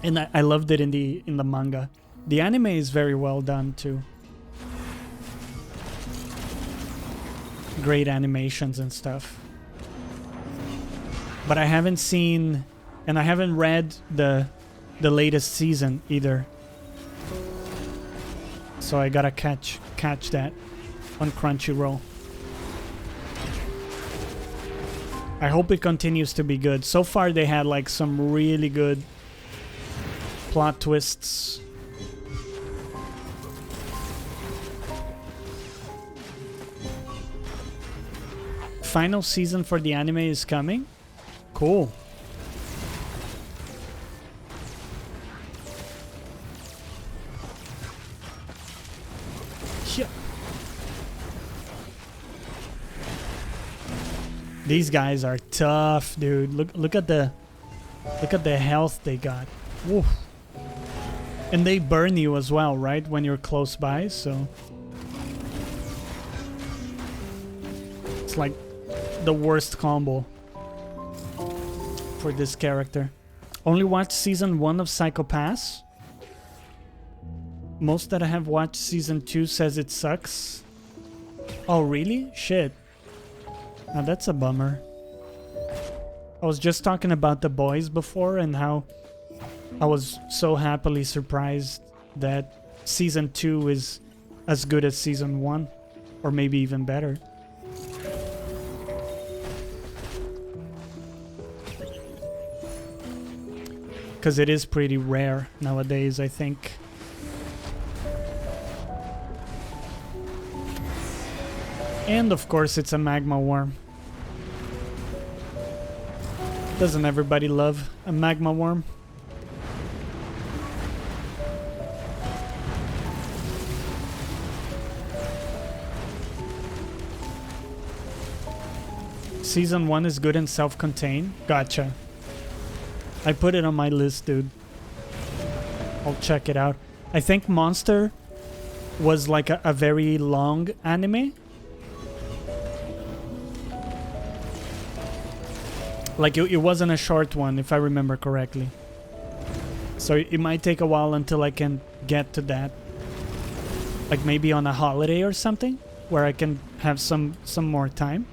[SPEAKER 1] And I loved it in the manga. The anime is very well done too. Great animations and stuff. But I haven't seen, and I haven't read the latest season either. So I gotta catch that on Crunchyroll. I hope it continues to be good. So far they had like some really good plot twists. Final season for the anime is coming. Cool. Yeah. These guys are tough, dude. Look at the health they got. Woof. And they burn you as well, right? When you're close by, so it's like the worst combo for this character. Only watched season 1 of Psycho Pass. Most that I have watched season 2 says it sucks. Oh really? Shit. Now that's a bummer. I was just talking about The Boys before and how I was so happily surprised that season 2 is as good as season 1, or maybe even better. Because it is pretty rare nowadays, I think. And of course it's a magma worm. Doesn't everybody love a magma worm? Season 1 is good and self-contained. Gotcha. I put it on my list, dude. I'll check it out. I think Monster was like a very long anime. Like it wasn't a short one, if I remember correctly. So it might take a while until I can get to that. Like maybe on a holiday or something, where I can have some more time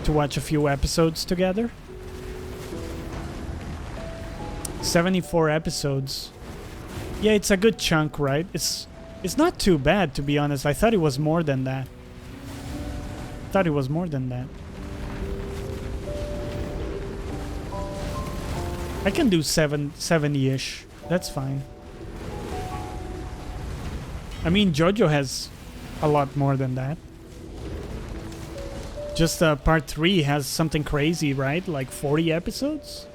[SPEAKER 1] to watch a few episodes together. 74 episodes. Yeah, it's a good chunk, right? It's not too bad, to be honest. I thought it was more than that. I can do 70-ish. That's fine. I mean, JoJo has a lot more than that. Just part 3 has something crazy, right? Like 40 episodes?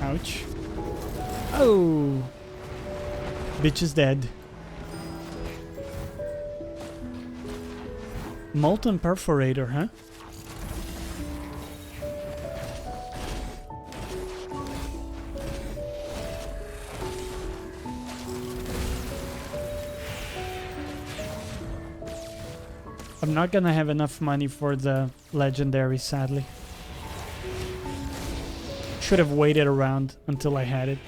[SPEAKER 1] Ouch. Oh! Bitch is dead. Molten perforator, huh? I'm not gonna have enough money for the legendary, sadly. Should have waited around until I had it.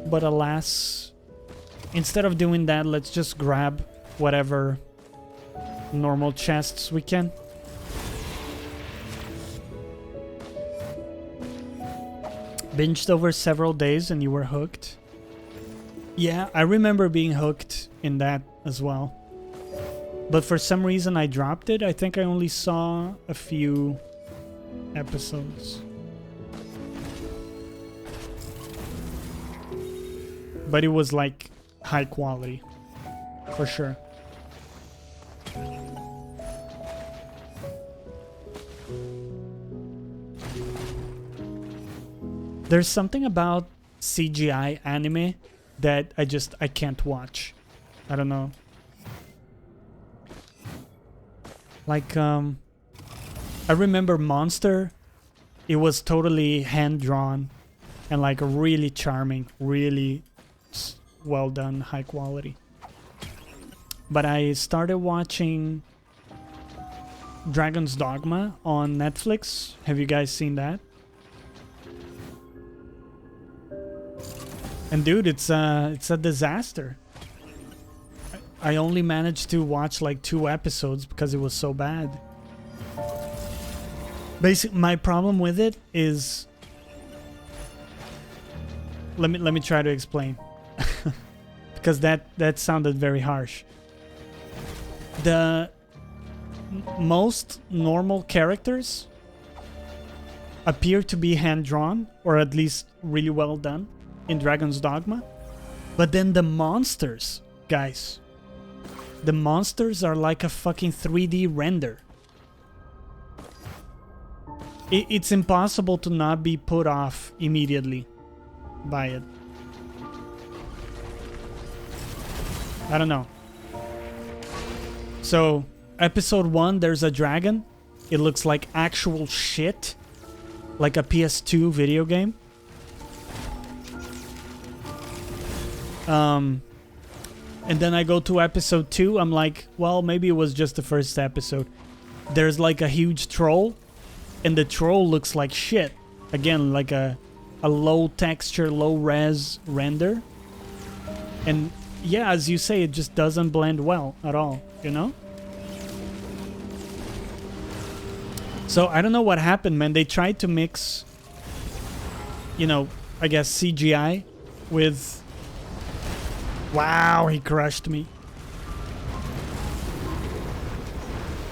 [SPEAKER 1] But alas, instead of doing that, let's just grab whatever normal chests we can. Binged over several days and you were hooked. Yeah, I remember being hooked in that as well. But for some reason I dropped it. I think I only saw a few episodes. But it was like high quality, for sure. There's something about CGI anime that I can't watch. I don't know. Like, I remember Monster. It was totally hand-drawn and like really charming, really well done, high quality. But I started watching Dragon's Dogma on Netflix. Have you guys seen that? And dude, it's a disaster. I only managed to watch like 2 episodes because it was so bad. Basically, my problem with it is, let me try to explain, because that sounded very harsh. The most normal characters appear to be hand-drawn, or at least really well done in Dragon's Dogma. But then the monsters, guys, the monsters are like a fucking 3D render. It's impossible to not be put off immediately by it. I don't know. So, episode 1, there's a dragon. It looks like actual shit. Like a PS2 video game. And then I go to episode 2. I'm like, well, maybe it was just the first episode. There's like a huge troll. And the troll looks like shit. Again, like a low texture, low res render. And yeah, as you say, it just doesn't blend well at all, you know? So I don't know what happened, man. They tried to mix, you know, I guess CGI with... Wow, he crushed me.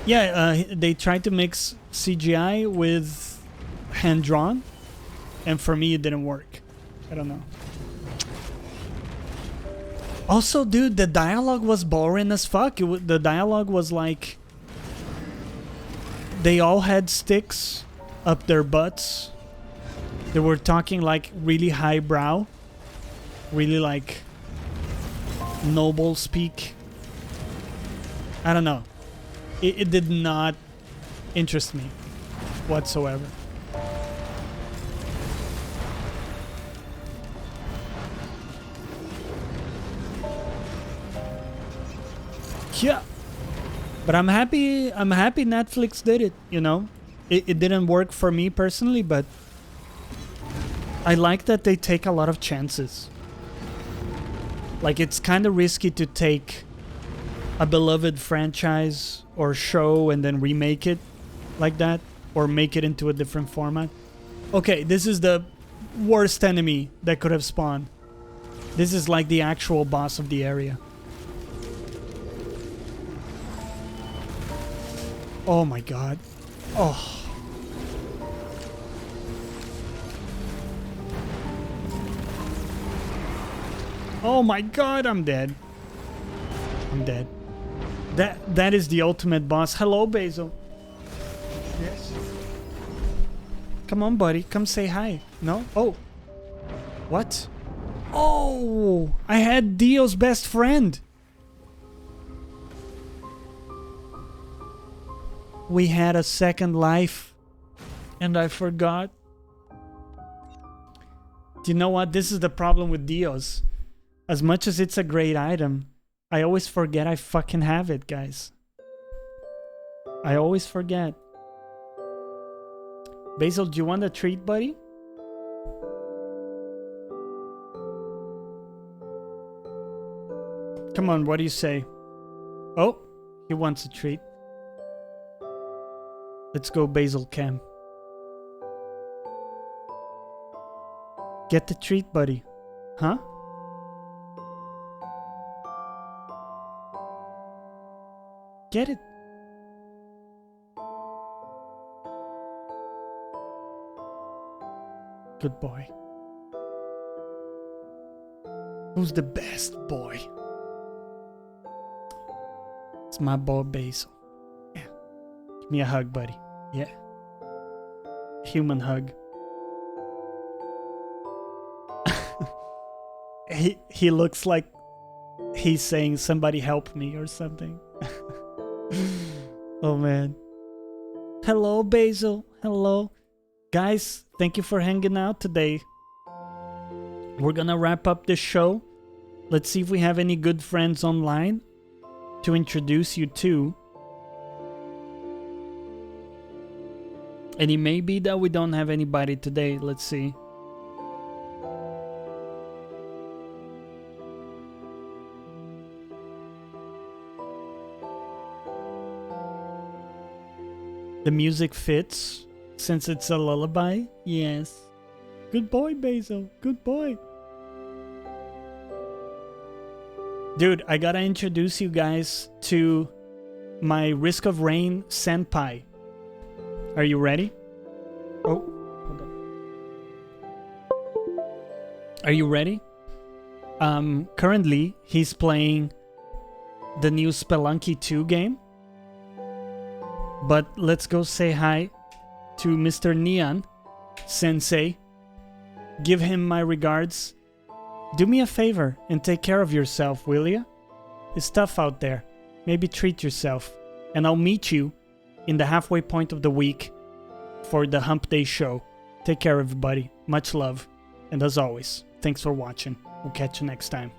[SPEAKER 1] Yeah, they tried to mix CGI with hand-drawn, and for me it didn't work. I don't know. Also, dude, the dialogue was boring as fuck. The dialogue was like... They all had sticks up their butts. They were talking like really highbrow. Really like... noble speak. I don't know. It did not interest me whatsoever. Yeah. But I'm happy Netflix did it, you know? It didn't work for me personally, but I like that they take a lot of chances. Like, it's kind of risky to take a beloved franchise or show and then remake it like that, or make it into a different format. Okay, this is the worst enemy that could have spawned. This is like the actual boss of the area. Oh my god. Oh. Oh my god, I'm dead. I'm dead. That is the ultimate boss. Hello, Basil. Yes. Come on, buddy. Come say hi. No? Oh. What? Oh! I had Dio's best friend. We had a second life. And I forgot. Do you know what? This is the problem with Dio's. As much as it's a great item, I always forget I fucking have it, guys. I always forget. Basil, do you want a treat, buddy? Come on, what do you say? Oh, he wants a treat. Let's go, Basil Cam. Get the treat, buddy. Huh? Get it. Good boy. Who's the best boy? It's my boy Basil. Yeah. Give me a hug, buddy. Yeah. Human hug. He looks like he's saying somebody help me or something. Oh man. Hello, Basil. Hello. Guys, thank you for hanging out today. We're gonna wrap up this show. Let's see if we have any good friends online to introduce you to. And it may be that we don't have anybody today. Let's see. The music fits since it's a lullaby. Yes. Good boy, Basil. Good boy. Dude, I gotta introduce you guys to my Risk of Rain senpai. Are you ready? Oh, hold on. Are you ready? Currently, he's playing the new Spelunky 2 game. But let's go say hi to Mr. Neon Sensei. Give him my regards. Do me a favor and take care of yourself, will ya? It's tough out there. Maybe treat yourself. And I'll meet you in the halfway point of the week for the Hump Day show. Take care, everybody. Much love. And as always, thanks for watching. We'll catch you next time.